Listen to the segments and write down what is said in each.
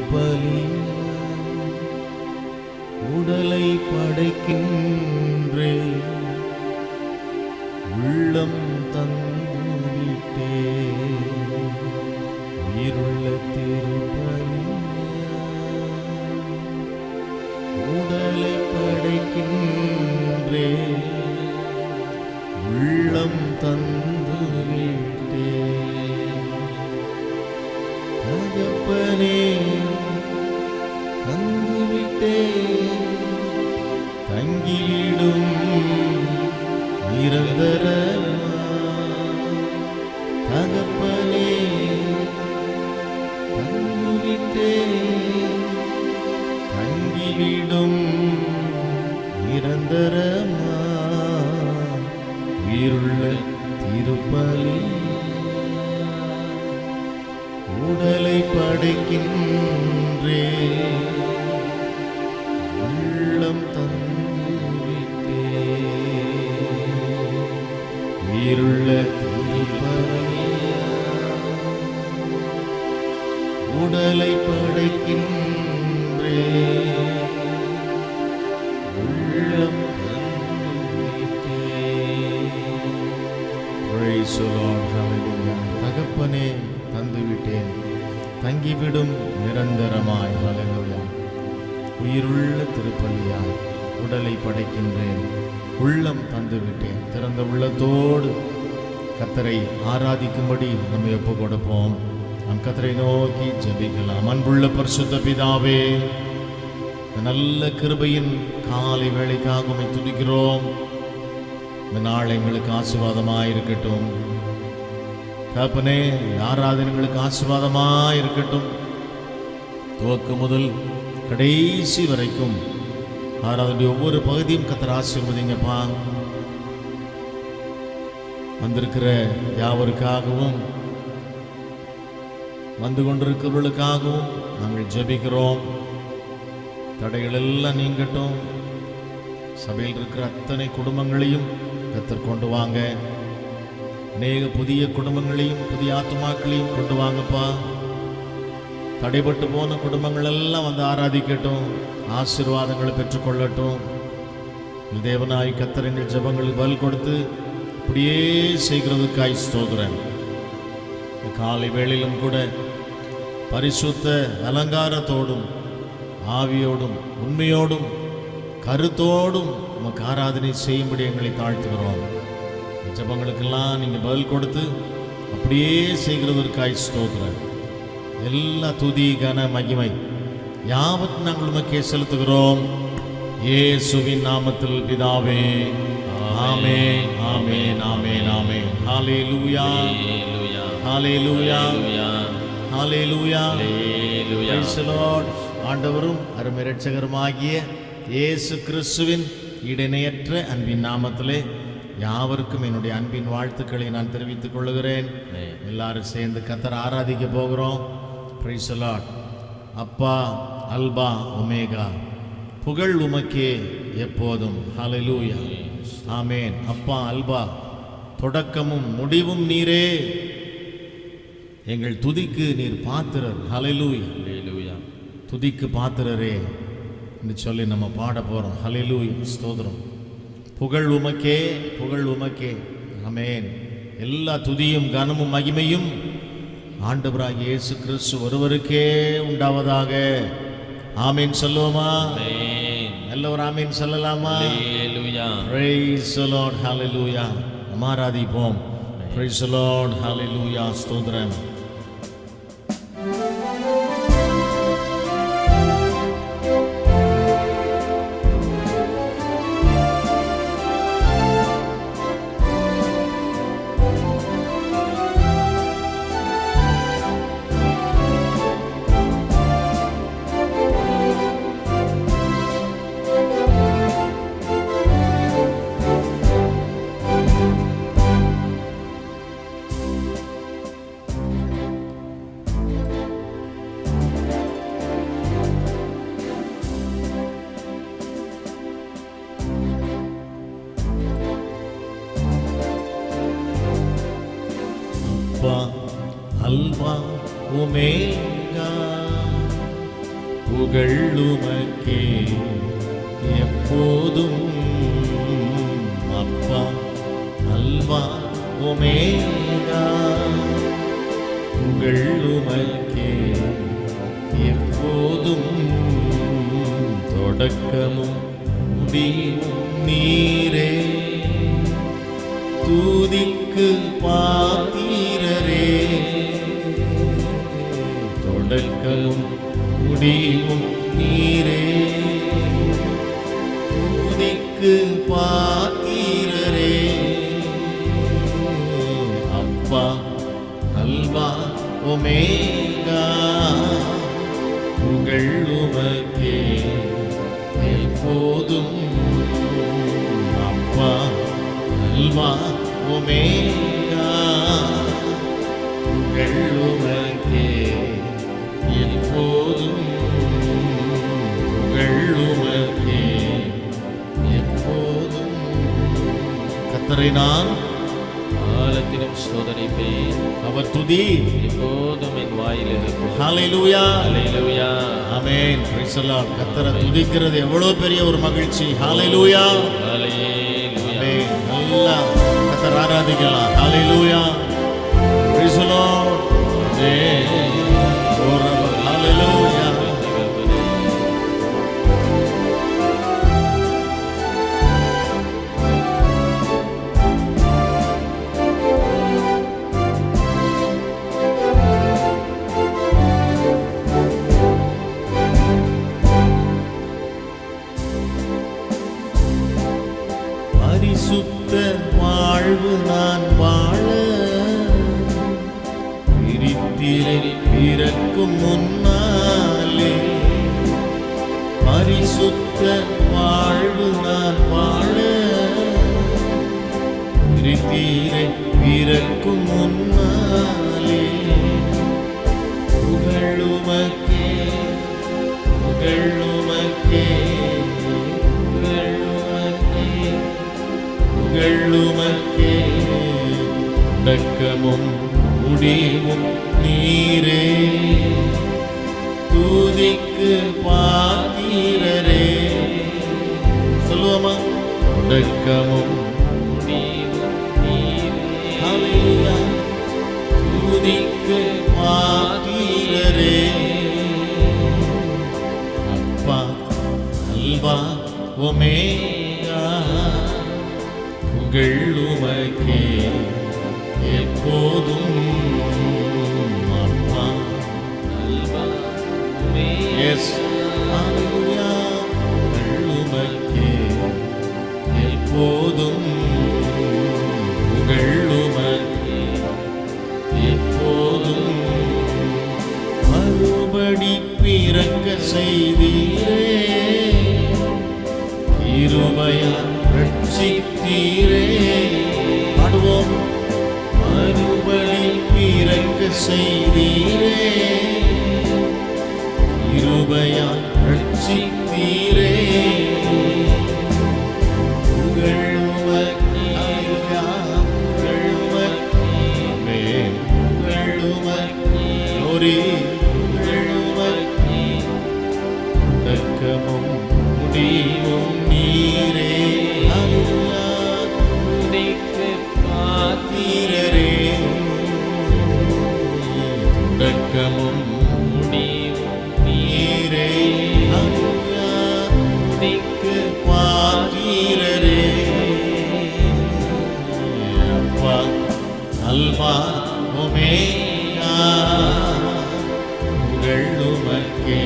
திருப்பலி உடலை படைக்கின்றே, உள்ளம் தந்துவிட்டே. உயிருள்ள திருப்பலி உடலை படைக்கின்றே, உள்ளம் தந்துவிட்டே. தகப்பனே தந்துவிட்டே, தங்கிடும் நிரந்தர. தகப்பனே தந்துவிட்டே, தங்கிடும் நிரந்தரமா. உயிருள்ள திருப்பலி உடலை படைக்கின்றே, உள்ளம் தந்துவிட்டே. உயிருள்ள திருப்பலி உடலை படைக்கின்றே, உள்ளம் தந்துவிட்டே. Praise the Lord, hallelujah. தகப்பனே தந்துவிட்டேன், தங்கிவிடும் நிரந்தரமாய். ஹல்லேலூயா. உயிருள்ள திருப்பலியாய் உடலை படைக்கின்றேன், உள்ளம் தந்துவிட்டேன். திறந்த உள்ளத்தோடு கர்த்தரை ஆராதிக்கும்படி நம்ம ஒப்பு கொடுப்போம். நம் கர்த்தரை நோக்கி ஜெபிக்கலாம். அன்புள்ள பரிசுத்த பிதாவே, நல்ல கிருபையின் காலை வேளைக்காக உம்மை துதிக்கிறோம். இந்த நாள் எங்களுக்கு ஆசீர்வாதமாய் இருக்கட்டும் தகப்பனே. ஆராதனைகளுக்கு ஆசீர்வாதமாய் இருக்கட்டும். துவக்கம் முதல் கடைசி வரைக்கும் ஆராதனை ஒவ்வொரு பகுதியும் கர்த்தர் ஆசீர்வதிங்கப்பா. வந்திருக்கிற யாவருக்காகவும் வந்து கொண்டிருக்கிறவர்களுக்காகவும் நாங்கள் ஜெபிக்கிறோம். தடைகள் எல்லாம் நீங்கட்டும். சபையில் இருக்கிற அத்தனை குடும்பங்களையும் கர்த்தர் கொண்டு வாங்க. அநேக புதிய குடும்பங்களையும் புதிய ஆத்துமாக்களையும் கொண்டு வாங்கப்பா. தடைபட்டு போன குடும்பங்கள் எல்லாம் வந்து ஆராதிக்கட்டும், ஆசீர்வாதங்களை பெற்றுக்கொள்ளட்டும். தேவனாய் கர்த்தர் எங்கள் ஜெபங்களுக்கு பதில் கொடுத்து அப்படியே செய்கிறதுக்காய் ஸ்தோத்திரம். காலை வேளையிலும் கூட பரிசுத்த அலங்காரத்தோடும் ஆவியோடும் உண்மையோடும் கருத்தோடும் உமக்கு ஆராதனை செய்யும்படி எங்களை தாழ்த்துகிறோம். ஜெபங்களுக்கெல்லாம் நீங்கள் பதில் கொடுத்து அப்படியே செய்கிறதற்காய் ஸ்தோத்திரம். எல்லா துதி கன மகிமை யாவற்றையும் நாங்கள் உமக்கே செலுத்துகிறோம். இயேசுவின் நாமத்தில் பிதாவே, ஆமென், ஆமென், ஆமென், ஆமென். ஹல்லேலூயா, ஹல்லேலூயா, ஹல்லேலூயா. Praise the Lord. ஆண்டவரும் அருமை இரட்சகருமாகிய இயேசு கிறிஸ்துவின் இடையற்ற அன்பின் நாமத்திலே யாவருக்கும் என்னுடைய அன்பின் வாழ்த்துக்களை நான் தெரிவித்துக் கொள்கிறேன். எல்லாரும் சேர்ந்து கர்த்தரை ஆராதிக்க போகிறோம். Praise the Lord. அப்பா அல்பா ஒமேகா, புகழ் உமக்கே எப்போதும். ஹல்லேலூயா, ஆமென். அப்பா அல்பா, தொடக்கமும் முடிவும் நீரே. எங்கள் துதிக்கு நீர் பாத்திரர். ஹல்லேலூயா, துதிக்கு பாத்திரரே என்று சொல்லி நம்ம பாட போகிறோம். ஹல்லேலூயா, ஸ்தோத்திரம். புகழ் உமக்கே, புகழ் உமக்கே. ஆமென். எல்லா துதியும் கனமும் மகிமையும் ஆண்டவராகிய இயேசு கிறிஸ்து ஒருவருக்கே உண்டாவதாக. ஆமென் சொல்லுவோமா? எல்லாரும் ஆமென் சொல்லலாமா? Praise the Lord, hallelujah. நம்ம ஆராதிப்போம். Praise the Lord, hallelujah, ஸ்தோத்திரம். Alpha, Omega, புகழுமக்கே எப்போதும் அப்பா அல்வா ஒமேகா. புகழுமக்கே எப்போதும் தொடக்கமும் முடிவும் நீரே. தூதிக்கு பாத்திரரே தொடக்கமும் முடிவும் நீரே. தூதிக்கு பாத்திரரே அப்பா அல்வா ஒமேகா. புகழுமக்கே எப்போதும் அப்பா அல்வா ஒமேகா. புகழுமக்கே எப்போதும் புகழுமக்கே எப்போதும். கர்த்தரை நான் காலத்திலும் சோதனைப்பேன், அவர் துதி எப்போதும் என் வாயில் இருக்கும். Hallelujah hallelujah. Amen. Praise the Lord. கர்த்தரை துதிக்கிறது எவ்வளவு பெரிய ஒரு மகிழ்ச்சி. ஹல்லேலூயா ஹல்லேலூயா. ஆமென். நல்லா கர்த்தரை ஆராதிக்கலாம். ஹல்லேலூயா. Price the Lord. ஆமென். ஹல்லேலூயா. பரிசுத்த வாழ்வு நான் வாழ பிரித்திரை பிறக்கும் முன்னாலே. பரிசுத்த வாழ்வு நான் வாழ பிரித்திரை பிறக்கும் முன்னாலே. புகழுமக்கே புகழுமக்கே புகழுமக்கே தொடக்கமும் முடிவும் நீரே. தூதிக்கு பாத்திரரே சொல்லுவோமா. தொடக்கமும் முடிவும் நீரே. ஹல்லேலூயா. தூதிக்கு பாத்திரரே அப்பா அல்வா ஒமேகா. புகழுமக்கே எப்போதும் அப்பா அல்வா எஸ் ஹல்லேலூயா. புகழுமக்கே எப்போதும் புகழுமக்கே எப்போதும். மறுபடி பிறக்க செய்தீரே கிருபையால் ரட்சித்தீரே. பாடுவோம். மறுபடி பிறக்க செய்தீரே கிருபையால் ரட்சித்தீரே. புகழுமக்கே புகழுமக்கே புகழுமக்கே புகழுமக்கே தொடக்கமும் முடிவும் நீரே. துதிக்கு பாத்திரரே தொடக்கமும் முடிவும் நீரே. துதிக்கு பாத்திரரே அப்பா அல்வா ஒமேகா. புகழுமக்கே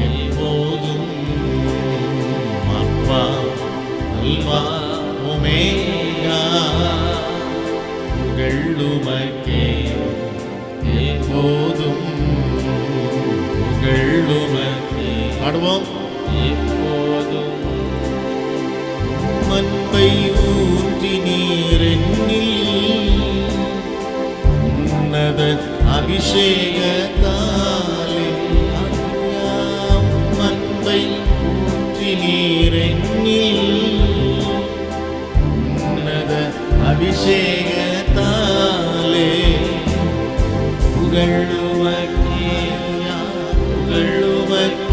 எப்போதும் அப்பா அல்வா ஒமேகா. புகழுமக்கே எப்போதும் புகழுமக்கே. பாடுவோம். எப்போதும் அன்பை ஊற்றி நீரெண்ணில் உன்னத அபிஷேகத்தாலே. அன்பை ஊற்றி நீரெண்ணில் உன்னத அபிஷேகத்தாலே. புகழுமக்கே புகழுமக்கே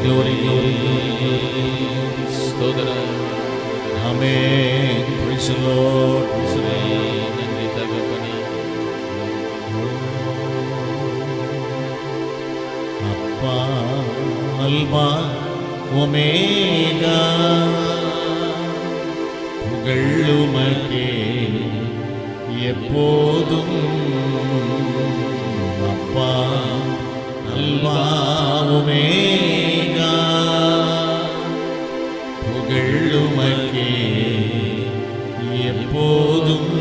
glory, glory, glory, glory. ஸ்தோத்திரம். Amen. Praise the Lord. இயேசுவே, நன்றி தகப்பனே. அப்பா அல்பா ஒமேகா புகழுமக்கே எப்போதும். அப்பா அல்பா ஒமேகா புகழுமக்கே உமக்கே எப்போதும்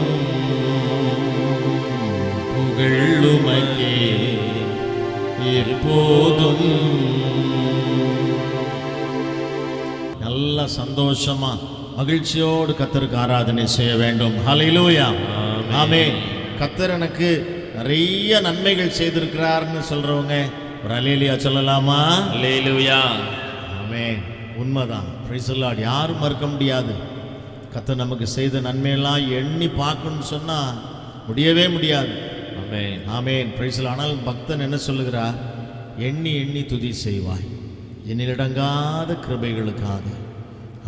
புகழ் உமக்கே எப்போதும். நல்ல சந்தோஷமா மகிழ்ச்சியோடு கர்த்தருக்கு ஆராதனை செய்ய வேண்டும். ஹல்லேலூயா. ஆமென். கர்த்தர் எனக்கு நிறைய நன்மைகள் செய்திருக்கிறார்னு சொல்றவங்க ஒரு அல்லேலூயா சொல்லலாமா? அல்லேலூயா. ஆமென். உண்மைதான். Price the Lord. யாரும் மறுக்க முடியாது. கர்த்தர் நமக்கு செய்த நன்மையெல்லாம் எண்ணி பார்க்கணும்னு சொன்னா முடியவே முடியாது. Amen. Amen. Praise the Lord. ஆனால் பக்தன் என்ன சொல்லுகிறார்? எண்ணி எண்ணி துதி செய்வாய் எண்ணிலடங்காத கிருபைகளுக்காக.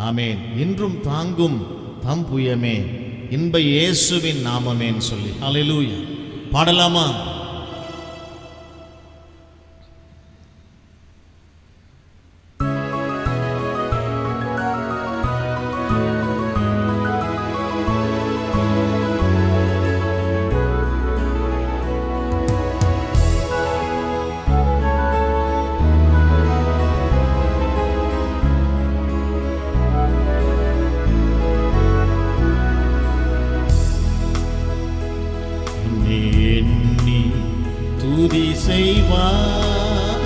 ஆமென். இன்றும் தாங்கும் தம் புயமே இன்ப இயேசுவின் நாமமேன்னு சொல்லி அல்லேலூயா பாடலாமா? எண்ணி துதி செய்வார்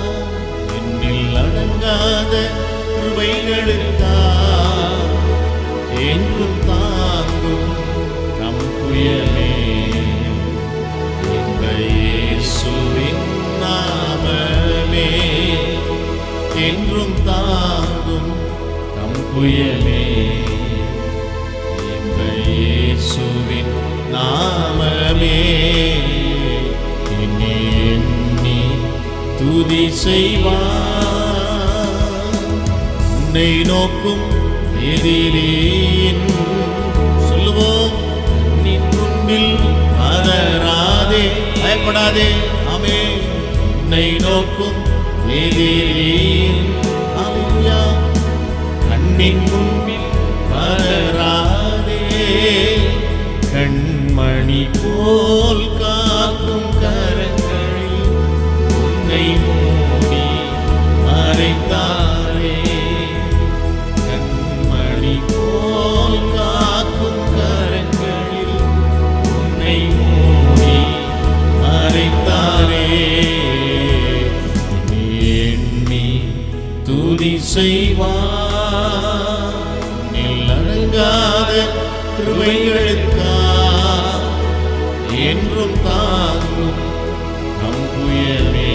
என்னில் அடங்காத கிருபைகளுக்காக என்றும் தாங்கும் நம் புயமே இன்ப இயேசுவின் நாமமே என்றும் தாங்கும் நம் புயமே இன்ப இயேசுவின் நாமமே எண்ணி எண்ணி துதி செய்வார். உன்னை நோக்கும் எதிரியின் சொல்லுவோம் நின் முன்பில் பதறாதே பயப்படாதே. ஆமென். உன்னை நோக்கும் எதிரியின் அல்லேலூயா கண்ணின் முன்பில் பதறாதே. கண்மணி போல் காக்கும் கரங்களில் உன்னை மூடி மறைத்தாரே. கண்மணி போல் காக்கும் கரங்களில் உன்னை மூடி மறைத்தாரே. எண்ணி துதி செய்வார் நில்லடங்காத கிருபைகளுக்காக என்றும் தாங்கும் நம் புயமே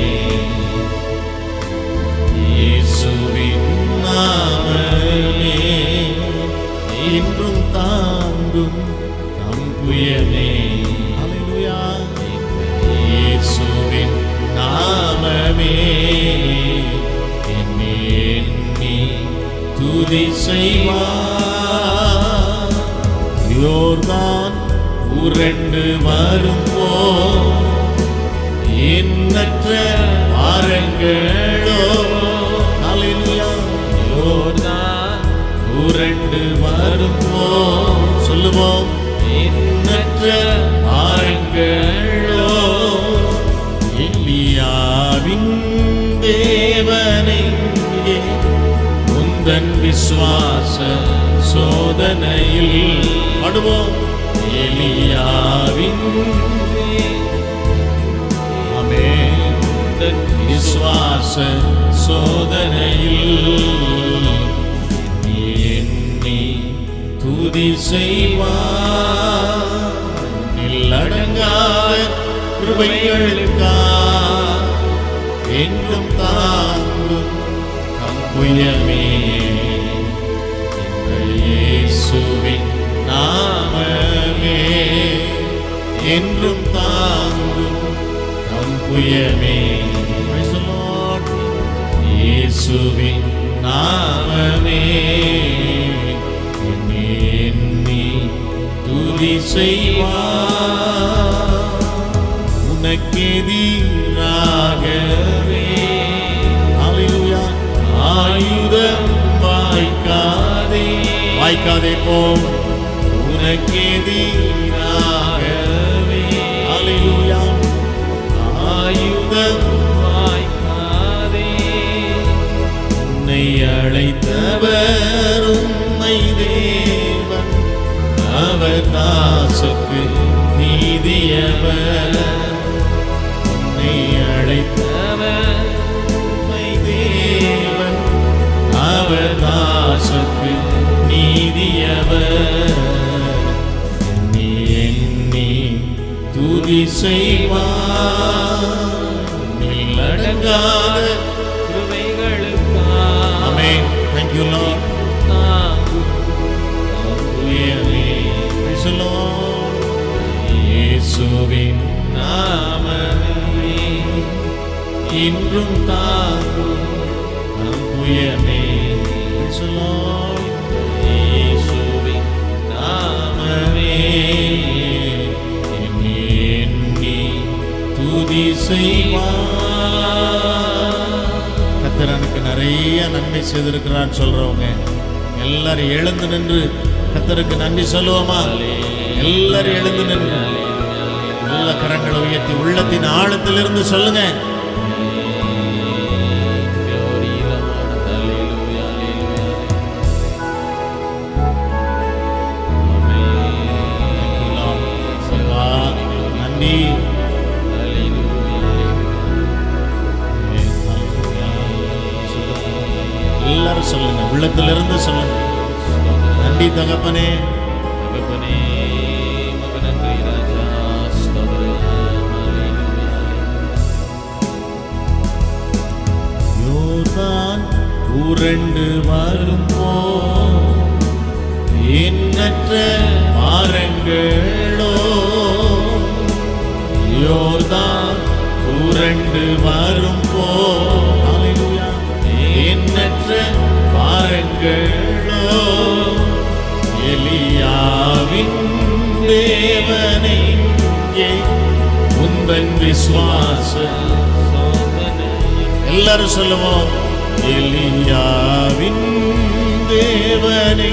இயேசுவின் நாமமே என்றும் தாங்கும் நம் புயமே. அல்லேலூயா. இயேசுவின் நாமமே எண்ணி எண்ணி துதி செய்வார். யோர்தான் உரண்டு வரும்போ எண்ணற்ற வாரங்களோ அல்லேலூயா. யோர்தான் உரண்டு வரும்போ சொல்லுவோம் எண்ணற்ற வாரங்களோ எலியாவின் தேவனை உந்தன் விசுவாச சோதனையில் படுவோம் எலியாவின் ஆமென் உந்தன் விசுவாச சோதனையில் எண்ணி துதி செய்வார் நில்லடங்காத கிருபைகளுக்காக என்றும் தாங்கும் தம் புயமே இயேசுவின் நாமமே என்றும் தாங்கும் தம் புயமே. Praise the Lord. இயேசுவின் நாமமே எண்ணி எண்ணி துதி செய்வார். உனக்கெதிராகவே அல்லேலூயா ஆயுதம் வாய்க்காதே வாய்க்காதே போம். உனக்கெதிராகவே அல்லேலூயா ஆயுதம் வாய்க்காதே. உன்னை அழைத்தவர் உன்னை உண்மை தேவன் அவர் தாசுக்கு நீதியவர் உன்னை அழைத்தவர் உண்மை தேவன் அவர் தாசுக்கு நீதியவர் எண்ணி எண்ணி துதி செய்வார் அடங்காத கிருபைகளுக்காக ஆமென். Thank you Lord. Praise the Lord. இயேசுவின் நாமமே இன்றும் தாங்கும் நம் புயமே. Praise the Lord. இயேசுவின் நாமமே எண்ணி எண்ணி துதி செய்வார். கர்த்தர் எனக்கு நிறைய நன்மை செய்திருக்கிறார் சொல்றவங்க எல்லாரும் எழுந்து நின்று கர்த்தருக்கு நன்றி சொல்லுவோமா? எல்லாரும் எழுந்து நின்று நல்ல கரங்களை உயர்த்தி உள்ளத்தின் ஆழத்திலிருந்து சொல்லுங்க. நன்றி. எல்லாரும் சொல்லுங்க, உள்ளத்திலிருந்து சொல்லுங்க. நன்றி தகப்பனே. தகப்பனே மக நன்றி ராஜா ஸ்தோத்திரம். யோர்தான் உருண்டு வரும்போ எண்ணற்ற பாரங்களோ யோர்தான் உருண்டு வரும்போ எண்ணற்ற பாரங்களோ எலியாவின் தேவனை உந்தன் விசுவாச எல்லாரும் சொல்லுவோம். எலியாவின் தேவனை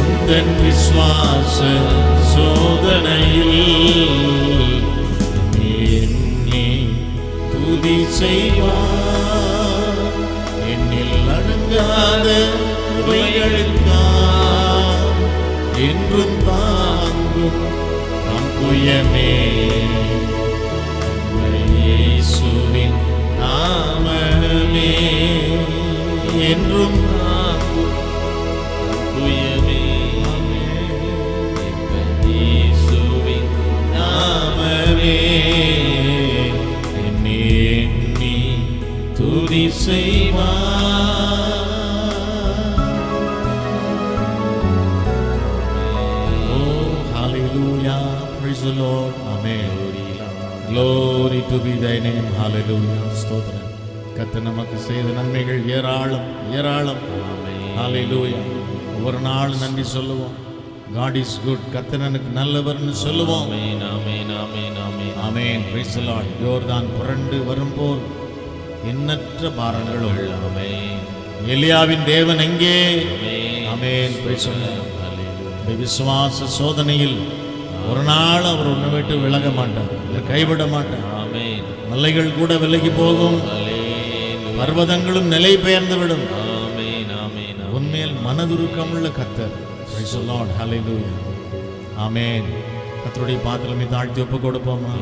உந்தன் விசுவாச சோதனையில் எண்ணி துதி செய்வார் என்னில் அடங்காத கிருபைகளுக்காக என்றும் தாங்கும் நம் புயமே. இயேசுவின் நாமமே என்றும் தாங்கும் நம் புயமே. இயேசுவின் நாமமே எண்ணி எண்ணி துதி செய்வார். Praise the Lord. Amen. Glory to be thy name. Hallelujah. ஸ்தோத்திரம். கர்த்தர் நமக்கு செய்த நன்மைகள் ஏராளம் ஏராளம். Hallelujah. ஒவ்வொரு நாள் நன்றி சொல்லுவோம். God is good. கர்த்தர் எனக்கு நல்லவர்னு சொல்லுவோம். ஆமென் ஆமென் ஆமென் ஆமென் ஆமென். Praise the Lord. யோர்தான் புரண்டு வரும்போல் எண்ணற்ற பாரங்களும் ஆமென். எலியாவின் தேவன் எங்கே? ஆமென். Praise the Lord. இந்த விசுவாச சோதனையில் ஒரு நாள் அவர் உன்னை விட்டு விலக மாட்டார், கைவிட மாட்டார். ஆமென். மலைகள் கூட விலகி போகும், ஹல்லேலூயா. பர்வதங்களும் நிலை பெயர்ந்து விடும். ஆமென் ஆமென் உன்மேல் மனதுருக்கமுள்ள கர்த்தர். Praise the Lord. Hallelujah. ஆமென். கர்த்தருடைய பாத்திரமை தாழ்த்தி ஒப்பு கொடுப்போமா?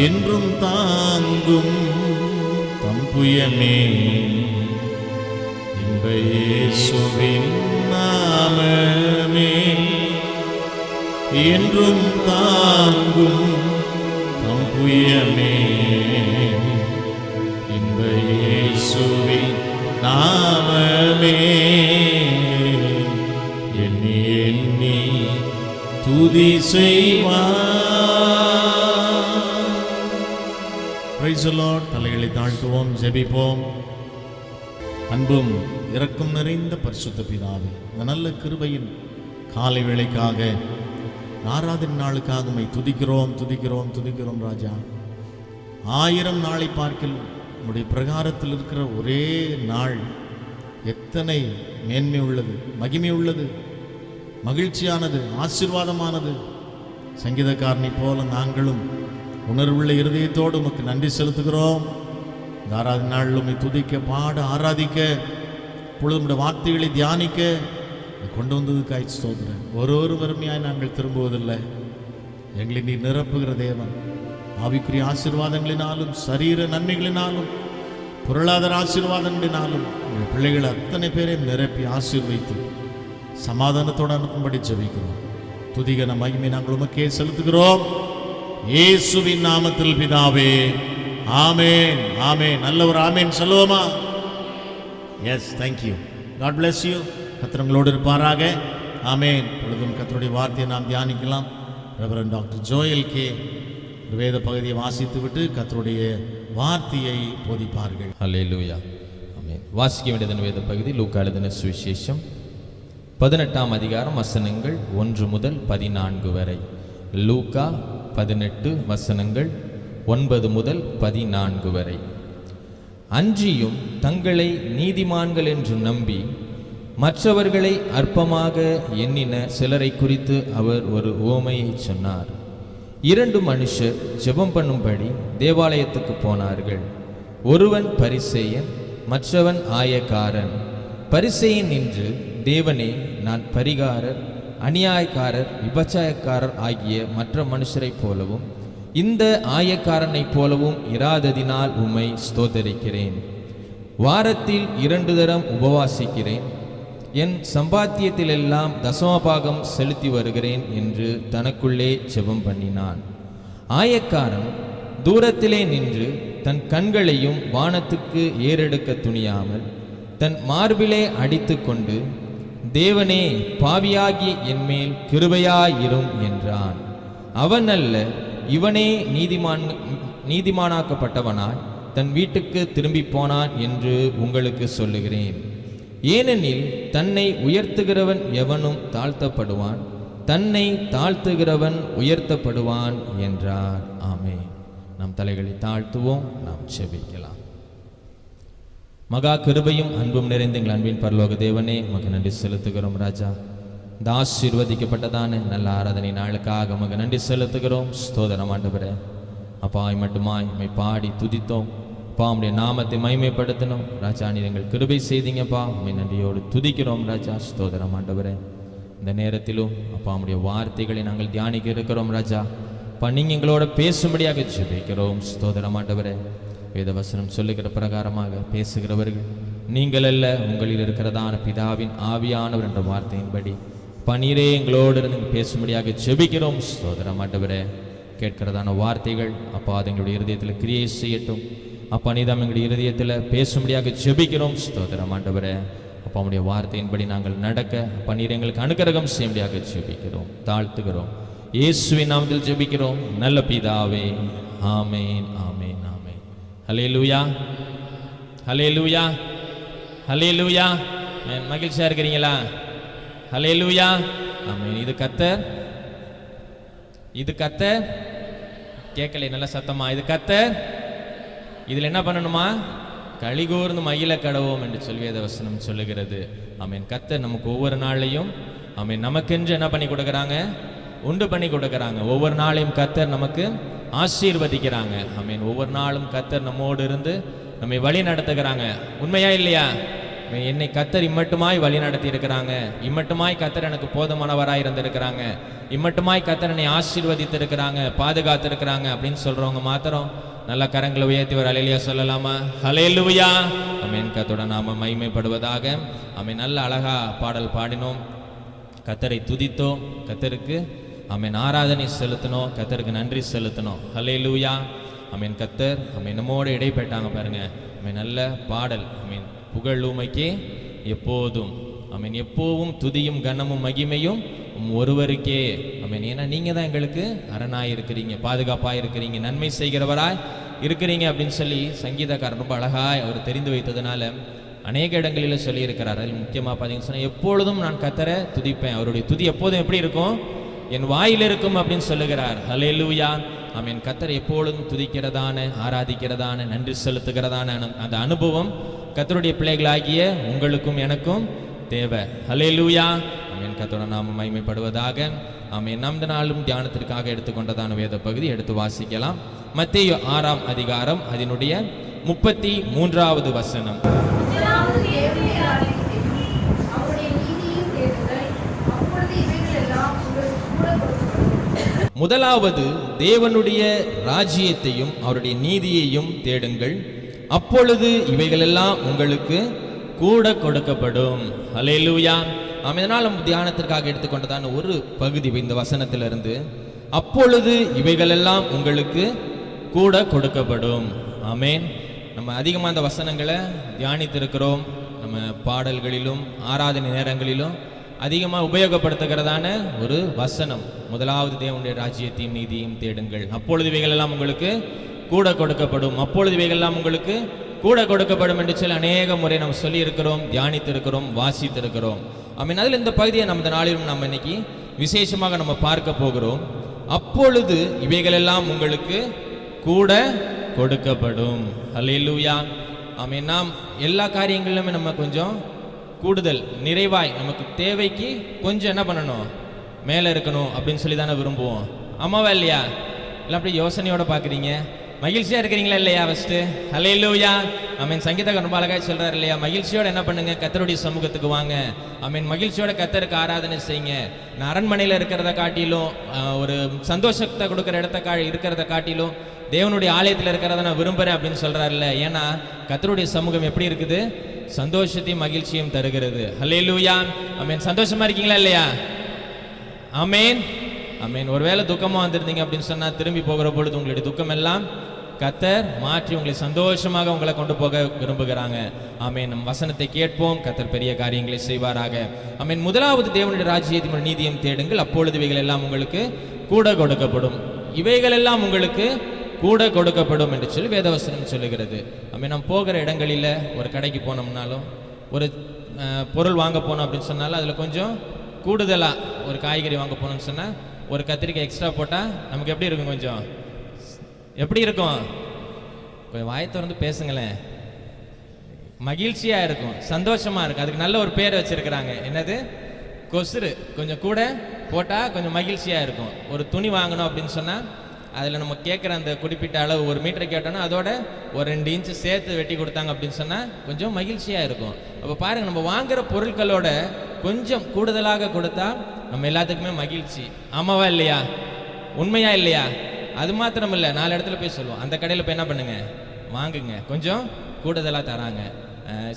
என்றும் தாங்கும் தம் புயமே இன்ப இயேசுவின் நாமமே என்றும் தாங்கும் தம் புயமே இன்ப இயேசுவின் நாமமே எண்ணி எண்ணி துதி செய்வார். Praise the Lord. தலைகளை தாழ்த்துவோம், ஜெபிப்போம். அன்பும் இரக்கம் நிறைந்த பரிசுத்த பிதாவே, இந்த நல்ல கிருபையின் காலை வேளைக்காக ஆராதனை நாளுக்காக உம்மை துதிக்கிறோம் துதிக்கிறோம் துதிக்கிறோம் ராஜா. 1000 நாளை பார்க்கில் உம்முடைய பிரகாரத்தில் இருக்கிற ஒரே நாள் எத்தனை மேன்மை உள்ளது, மகிமை உள்ளது, மகிழ்ச்சியானது, ஆசீர்வாதமானது. சங்கீதக்காரனை போல நாங்களும் உணர்வுள்ள இருதயத்தோடு உமக்கு நன்றி செலுத்துகிறோம். இந்த ஆராதனை நாள் உம்மை துதிக்க, பாட, ஆராதிக்க இப்பொழுது நம்முடைய வார்த்தைகளை தியானிக்க கொண்டு வந்ததுக்காய் ஸ்தோத்திரம். ஒரு வறுமையாய் நாங்கள் திரும்புவதில்லை. எங்களை நீ நிரப்புகிற தேவன். ஆவிக்குரிய ஆசீர்வாதங்களினாலும் சரீர நன்மைகளினாலும் பொருளாதார ஆசீர்வாதங்களினாலும் உங்கள் பிள்ளைகள் அத்தனை பேரையும் நிரப்பி ஆசீர்வைத்து சமாதானத்தோடு அனுப்பும்படி ஜெபிக்கிறோம். துதிகன மகிமை நாங்கள் உமக்கே செலுத்துகிறோம். இயேசுவின் நாமத்தில் பிதாவே, ஆமேன். ஆமேன். நல்ல ஒரு ஆமேன் சொல்லுவோமா? Yes, thank you. God bless you. கர்த்தர் உங்களோடு இருப்பாராக. ஆமேன். பொழுதும் கர்த்தருடைய வார்த்தையை நாம் தியானிக்கலாம். ரெவரண்ட் டாக்டர் ஜோயல் கே வேத பகுதியை வாசித்து விட்டு கர்த்தருடைய வார்த்தையை போதிப்பார்கள். அல்லேலூயா. ஆமென். வாசிக்க வேண்டியதன் வேத பகுதி லூக்கா எழுதின சுவிசேஷம் 18ஆம் அதிகாரம் வசனங்கள் 1 முதல் 14 வரை. லூக்கா 18 வசனங்கள் 9 முதல் 14 வரை. அன்றியும் தங்களை நீதிமான்கள் என்று நம்பி மற்றவர்களை அற்பமாக எண்ணின சிலரை குறித்து அவர் ஒரு உவமையை சொன்னார். 2 மனுஷர் ஜெபம் பண்ணும்படி தேவாலயத்துக்கு போனார்கள். ஒருவன் பரிசேயன், மற்றவன் ஆயக்காரன். பரிசேயன் நின்று, தேவனே, நான் பரிகாரர், அநியாயக்காரர், விபச்சாரக்காரர் ஆகிய மற்ற மனுஷரைப் போலவும் இந்த ஆயக்காரனைப் போலவும் இராததினால் உம்மை ஸ்தோத்தரிக்கிறேன். வாரத்தில் 2 தரம் உபவாசிக்கிறேன். என் சம்பாத்தியத்திலெல்லாம் தசமபாகம் செலுத்தி வருகிறேன் என்று தனக்குள்ளே ஜெபம் பண்ணினான். ஆயக்காரன் தூரத்திலே நின்று தன் கண்களையும் வானத்துக்கு ஏறெடுக்க துணியாமல் தன் மார்பிலே அடித்து கொண்டு, தேவனே, பாவியாகி என்மேல் கிருபையாயிரும் என்றான். அவன் அல்ல, இவனே நீதிமானாக்கப்பட்டவனாய் தன் வீட்டுக்கு திரும்பி போனான் என்று உங்களுக்கு சொல்லுகிறேன். ஏனெனில் தன்னை உயர்த்துகிறவன் எவனும் தாழ்த்தப்படுவான், தன்னை தாழ்த்துகிறவன் உயர்த்தப்படுவான் என்றார். ஆமென். நம் தலைகளை தாழ்த்துவோம், நாம் செபிக்கலாம். மகா கிருபையும் அன்பும் நிறைந்த எங்கள் அன்பின் பரலோக தேவனே, உமக்கு நன்றி செலுத்துகிறோம் ராஜா. இந்த ஆசீர்வதிக்கப்பட்டதான நல்ல ஆராதனை நாளுக்காக உமக்கு நன்றி செலுத்துகிறோம். ஸ்தோத்திரம் ஆண்டவரே. அப்பாய் மட்டுமாய் உம்மை பாடி துதித்தோம். அப்பா, உம்முடைய நாமத்தை மகிமைப்படுத்தணும் ராஜா. நீர் எங்கள் கிருபை செய்தீங்கப்பா, உம்மை நன்றியோடு துதிக்கிறோம் ராஜா. ஸ்தோத்திரம் ஆண்டவரே. இந்த நேரத்திலும் அப்பா, உம்முடைய வார்த்தைகளை நாங்கள் தியானிக்க இருக்கிறோம் ராஜா. அப்பா, நீங்கள் எங்களோட பேசும்படியாக ஜெபிக்கிறோம். ஸ்தோத்திரம் ஆண்டவரே. வேதவசனம் சொல்லுகிற பிரகாரமாக பேசுகிறவர்கள் நீங்கள் அல்ல, உங்களில் இருக்கிறதான பிதாவின் ஆவியானவர் என்ற வார்த்தையின்படி பனீரே எங்களோடு இருந்து பேசும்படியாக ஜெபிக்கிறோம். ஸ்தோத்திரம் ஆண்டவரே. கேட்கிறதான வார்த்தைகள் அப்பா அது எங்களுடைய இருதயத்தில் கிரியை செய்யட்டும். அப்பா, நீதாம் எங்களுடைய இருதயத்தில் பேசும்படியாக ஜெபிக்கிறோம். ஸ்தோத்திரம் ஆண்டவரே. அப்பா, உடைய வார்த்தையின்படி நாங்கள் நடக்க பனீர் எங்களுக்கு அனுக்கிரகம் செய்யும்படியாக ஜெபிக்கிறோம், தாழ்த்துகிறோம். இயேசுவின் நாமத்தில் ஜெபிக்கிறோம் நல்ல பிதாவே. ஆமேன், ஆமேன், ஆமேன். ஹல்லேலூயா, ஹல்லேலூயா, ஹல்லேலூயா. மகிழ்ச்சியா இருக்கிறீங்களா? ஹல்லேலூயா, ஆமேன். இது கர்த்தர், இது கர்த்தர். கேட்கலை, நல்ல சத்தமா. இது கர்த்தர். இதில் என்ன பண்ணணுமா? களிகூர்ந்து மகிழ கடவோம் என்று சொல்லி வேதவசனம் சொல்லுகிறது. ஆமேன். கர்த்தர் நமக்கு ஒவ்வொரு நாளையும் ஆமேன் நமக்கென்று என்ன பண்ணி கொடுக்குறாங்க? உண்டு பண்ணி கொடுக்குறாங்க. ஒவ்வொரு நாளையும் கர்த்தர் நமக்கு ஆசீர்வதிக்கிறாங்க. ஆமேன். ஒவ்வொரு நாளும் கர்த்தர் நம்மோடு இருந்து நம்மை வழி நடத்துகிறாங்க. உண்மையா இல்லையா? என்னை கர்த்தர் இம்மட்டுமாய் வழி நடத்தி இருக்கிறாங்க. இம்மட்டுமாய் கர்த்தர் எனக்கு போதுமானவராய் இருந்திருக்கிறாங்க. இம்மட்டுமாய் கர்த்தர் என்னை ஆசீர்வதித்து இருக்கிறாங்க, பாதுகாத்து இருக்கிறாங்க அப்படின்னு சொல்றவங்க மாத்திரம் நல்ல கரங்களை உயர்த்தி ஒரு ஹல்லேலூயா சொல்லலாமா? ஹல்லேலூயா. ஆமென். கர்த்தரோட நாம மகிமைப்படுவதாக. ஆமென். நல்ல அழகா பாடல் பாடினோம், கர்த்தரை துதித்தோம், கர்த்தருக்கு ஆமென் ஆராதனை செலுத்தணும், கர்த்தருக்கு நன்றி செலுத்தணும். ஹல்லேலூயா. ஆமென். கர்த்தர் ஆமென் நம்மோடு இடைப்பட்டாங்க பாருங்க. ஆமென். நல்ல பாடல். ஆமென். புகழ் உமைக்கே எப்போதும். ஆமென். எப்போவும் துதியும் கனமும் மகிமையும் ஒருவருக்கே. ஆமென். ஏன்னா நீங்க தான் எங்களுக்கு அரணாய் இருக்கிறீங்க, பாதுகாப்பாக இருக்கிறீங்க, நன்மை செய்கிறவராய் இருக்கிறீங்க அப்படின்னு சொல்லி சங்கீதக்காரர் ரொம்ப அழகாய் அவர் தெரிந்து வைத்ததுனால அநேக இடங்களில் சொல்லியிருக்கிறார். அதில் முக்கியமாக பார்த்தீங்கன்னு சொன்னால், எப்பொழுதும் நான் கர்த்தரை துதிப்பேன், அவருடைய துதி எப்போதும் எப்படி இருக்கும்? என் வாயில் இருக்கும் அப்படின்னு சொல்லுகிறார். ஹல்லேலூயா. ஆமென். கர்த்தரை எப்பொழுதும் துதிக்கிறதான, ஆராதிக்கிறதான, நன்றி செலுத்துகிறதான அந்த அனுபவம் கர்த்தருடைய பிள்ளைகளாகிய உங்களுக்கும் எனக்கும் தேவை. ஹல்லேலூயா. ஆமென். கர்த்தரோட நாம மகிமைப்படுவதாக. ஆமென். நம் நாளும் தியானத்திற்காக எடுத்துக்கொண்டதான வேத பகுதி எடுத்து வாசிக்கலாம். மத்தேயு 6ஆம் அதிகாரம் அதனுடைய 33வது வசனம். முதலாவது தேவனுடைய ராஜ்யத்தையும் அவருடைய நீதியையும் தேடுங்கள், அப்பொழுது இவைகளெல்லாம் உங்களுக்கு கூட கொடுக்கப்படும். அல்லேலூயா. இதனால் நம்ம தியானத்திற்காக எடுத்துக்கொண்டதான ஒரு பகுதி இந்த வசனத்திலிருந்து, அப்பொழுது இவைகளெல்லாம் உங்களுக்கு கூட கொடுக்கப்படும். ஆமென். நம்ம அதிகமாக அந்த வசனங்களை தியானித்திருக்கிறோம். நம்ம பாடல்களிலும் ஆராதனை நேரங்களிலும் அதிகமாக உபயோகப்படுத்துகிறதான ஒரு வசனம். முதலாவது தேவனுடைய ராஜ்யத்தையும் நீதியையும் தேடுங்கள், அப்பொழுது இவைகளெல்லாம் உங்களுக்கு கூட கொடுக்கப்படும், அப்பொழுது இவைகளெல்லாம் உங்களுக்கு கூட கொடுக்கப்படும் என்று சொல்லி அநேக முறை நம்ம சொல்லி இருக்கிறோம், தியானித்திருக்கிறோம், வாசித்திருக்கிறோம். அதில் இந்த பகுதியை நம்ம இந்த நாளிலும் நம்ம இன்னைக்கு விசேஷமாக நம்ம பார்க்க போகிறோம். அப்பொழுது இவைகளெல்லாம் உங்களுக்கு கூட கொடுக்கப்படும். அல்லேலூயா. நாம் எல்லா காரியங்களிலுமே நம்ம கொஞ்சம் கூடுதல் நிறைவாய் நமக்கு தேவைக்கு கொஞ்சம் என்ன பண்ணணும், மேலே இருக்கணும் அப்படின்னு சொல்லி தானே விரும்புவோம். ஆமாவா இல்லையா? இல்லை அப்படி யோசனையோட பார்க்குறீங்க, மகிழ்ச்சியாக இருக்கிறீங்களா இல்லையா? ஃபஸ்ட்டு அல்லேலூயா. சங்கீதக்காரர் ரொம்ப அழகாக சொல்கிறார் இல்லையா, மகிழ்ச்சியோடு என்ன பண்ணுங்க, கர்த்தருடைய சமூகத்துக்கு வாங்க. மகிழ்ச்சியோட கர்த்தருக்கு ஆராதனை செய்யுங்க. நான் அரண்மனையில் இருக்கிறத காட்டிலும், ஒரு சந்தோஷத்தை கொடுக்குற இடத்த இருக்கிறத காட்டிலும் தேவனுடைய ஆலயத்தில் இருக்கிறத நான் விரும்புகிறேன் அப்படின்னு சொல்கிறாருல்ல. ஏன்னா கர்த்தருடைய சமூகம் எப்படி இருக்குது, சந்தோஷத்தையும் மகிழ்ச்சியும் தருகிறது. அல்லேலூயா. சந்தோஷமா இருக்கீங்களா இல்லையா? ஆமென். ஒருவேளை துக்கமாக வந்திருந்தீங்க அப்படின்னு சொன்னால், திரும்பி போகிற பொழுது உங்களுடைய துக்கம் எல்லாம் கர்த்தர் மாற்றி உங்களை சந்தோஷமாக உங்களை கொண்டு போக விரும்புகிறாங்க. நம் வசனத்தை கேட்போம், கர்த்தர் பெரிய காரியங்களை செய்வாராக. முதலாவது தேவனுடைய ராஜ்யத்தையும் நீதியையும் தேடுங்கள், அப்பொழுது இவைகள் எல்லாம் உங்களுக்கு கூட கொடுக்கப்படும். இவைகள் எல்லாம் உங்களுக்கு கூட கொடுக்கப்படும் என்று சொல்லி வேதவசனம் சொல்லுகிறது. நம்ம போகிற இடங்களில் ஒரு கடைக்கு போனோம்னாலும், ஒரு பொருள் வாங்க போனோம் அப்படின்னு சொன்னாலும், அதில் கொஞ்சம் கூடுதலாக ஒரு காய்கறி வாங்க போனோம்னு சொன்னால் ஒரு கத்திரிக்காய் எக்ஸ்ட்ரா போட்டால் நமக்கு எப்படி இருக்கும், கொஞ்சம் எப்படி இருக்கும், கொஞ்சம் வாயை திறந்து பேசுங்களேன், மகிழ்ச்சியாக இருக்கும், சந்தோஷமாக இருக்கும். அதுக்கு நல்ல ஒரு பேர் வச்சுருக்கிறாங்க, என்னது, கொசுறு. கொஞ்சம் கூட போட்டால் கொஞ்சம் மகிழ்ச்சியாக இருக்கும். ஒரு துணி வாங்கணும் அப்படின்னு சொன்னால் அதில் நம்ம கேட்குற அந்த குறிப்பிட்ட அளவு, ஒரு மீட்டர் கேட்டோன்னா அதோட ஒரு 2 இன்ச்சு சேர்த்து வெட்டி கொடுத்தாங்க அப்படின்னு சொன்னால் கொஞ்சம் மகிழ்ச்சியாக இருக்கும். அப்போ பாருங்கள், நம்ம வாங்குகிற பொருட்களோட கொஞ்சம் கூடுதலாக கொடுத்தா நம்ம எல்லாத்துக்குமே மகிழ்ச்சி. ஆமாவா இல்லையா? உண்மையா இல்லையா? அது மாத்திரம் இல்லை, 4 இடத்துல போய் சொல்லுவோம், அந்த கடையில் போய் என்ன பண்ணுங்க, வாங்குங்க, கொஞ்சம் கூடுதலாக தராங்க.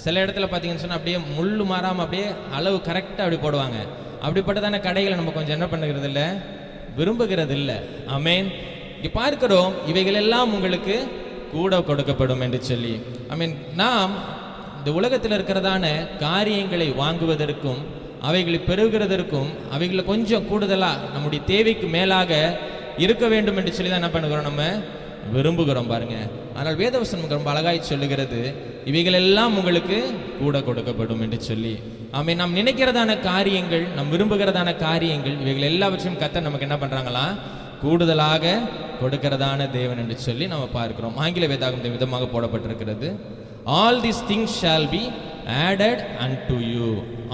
சில இடத்துல பார்த்தீங்கன்னு சொன்னால் அப்படியே முள்ளு மாறாமல் அப்படியே அளவு கரெக்டாக அப்படி போடுவாங்க. அப்படிப்பட்டதான கடைகளை நம்ம கொஞ்சம் என்ன பண்ணுகிறது இல்லை, விரும்புகிறது இல்லை. ஆமென். இங்கே பார்க்கிறோம், இவைகள் எல்லாம் உங்களுக்கு கூட கொடுக்கப்படும் என்று சொல்லி. நாம் இந்த உலகத்தில் இருக்கிறதான காரியங்களை வாங்குவதற்கும் அவைகளை பெறுகிறதற்கும் அவைகளை கொஞ்சம் கூடுதலாக நம்முடைய தேவைக்கு மேலாக இருக்க வேண்டும் என்று சொல்லி தான் என்ன பண்ணுகிறோம், நம்ம விரும்புகிறோம் பாருங்க. ஆனால் வேதவசனம் ரொம்ப அழகாய் சொல்லுகிறது, இவைகள் எல்லாம் உங்களுக்கு கூட கொடுக்கப்படும் என்று சொல்லி. நாம் நினைக்கிறதான காரியங்கள், நம் விரும்புகிறதான காரியங்கள், இவைகள் எல்லாவற்றையும் கர்த்தர் நமக்கு என்ன பண்றாங்களா, கூடுதலாக கொடுக்கிறதான தேவன் என்று சொல்லி நம்ம பார்க்கிறோம். ஆங்கில வேதாகமம் விதமாக போடப்பட்டிருக்கிறது, all these things shall be added unto you,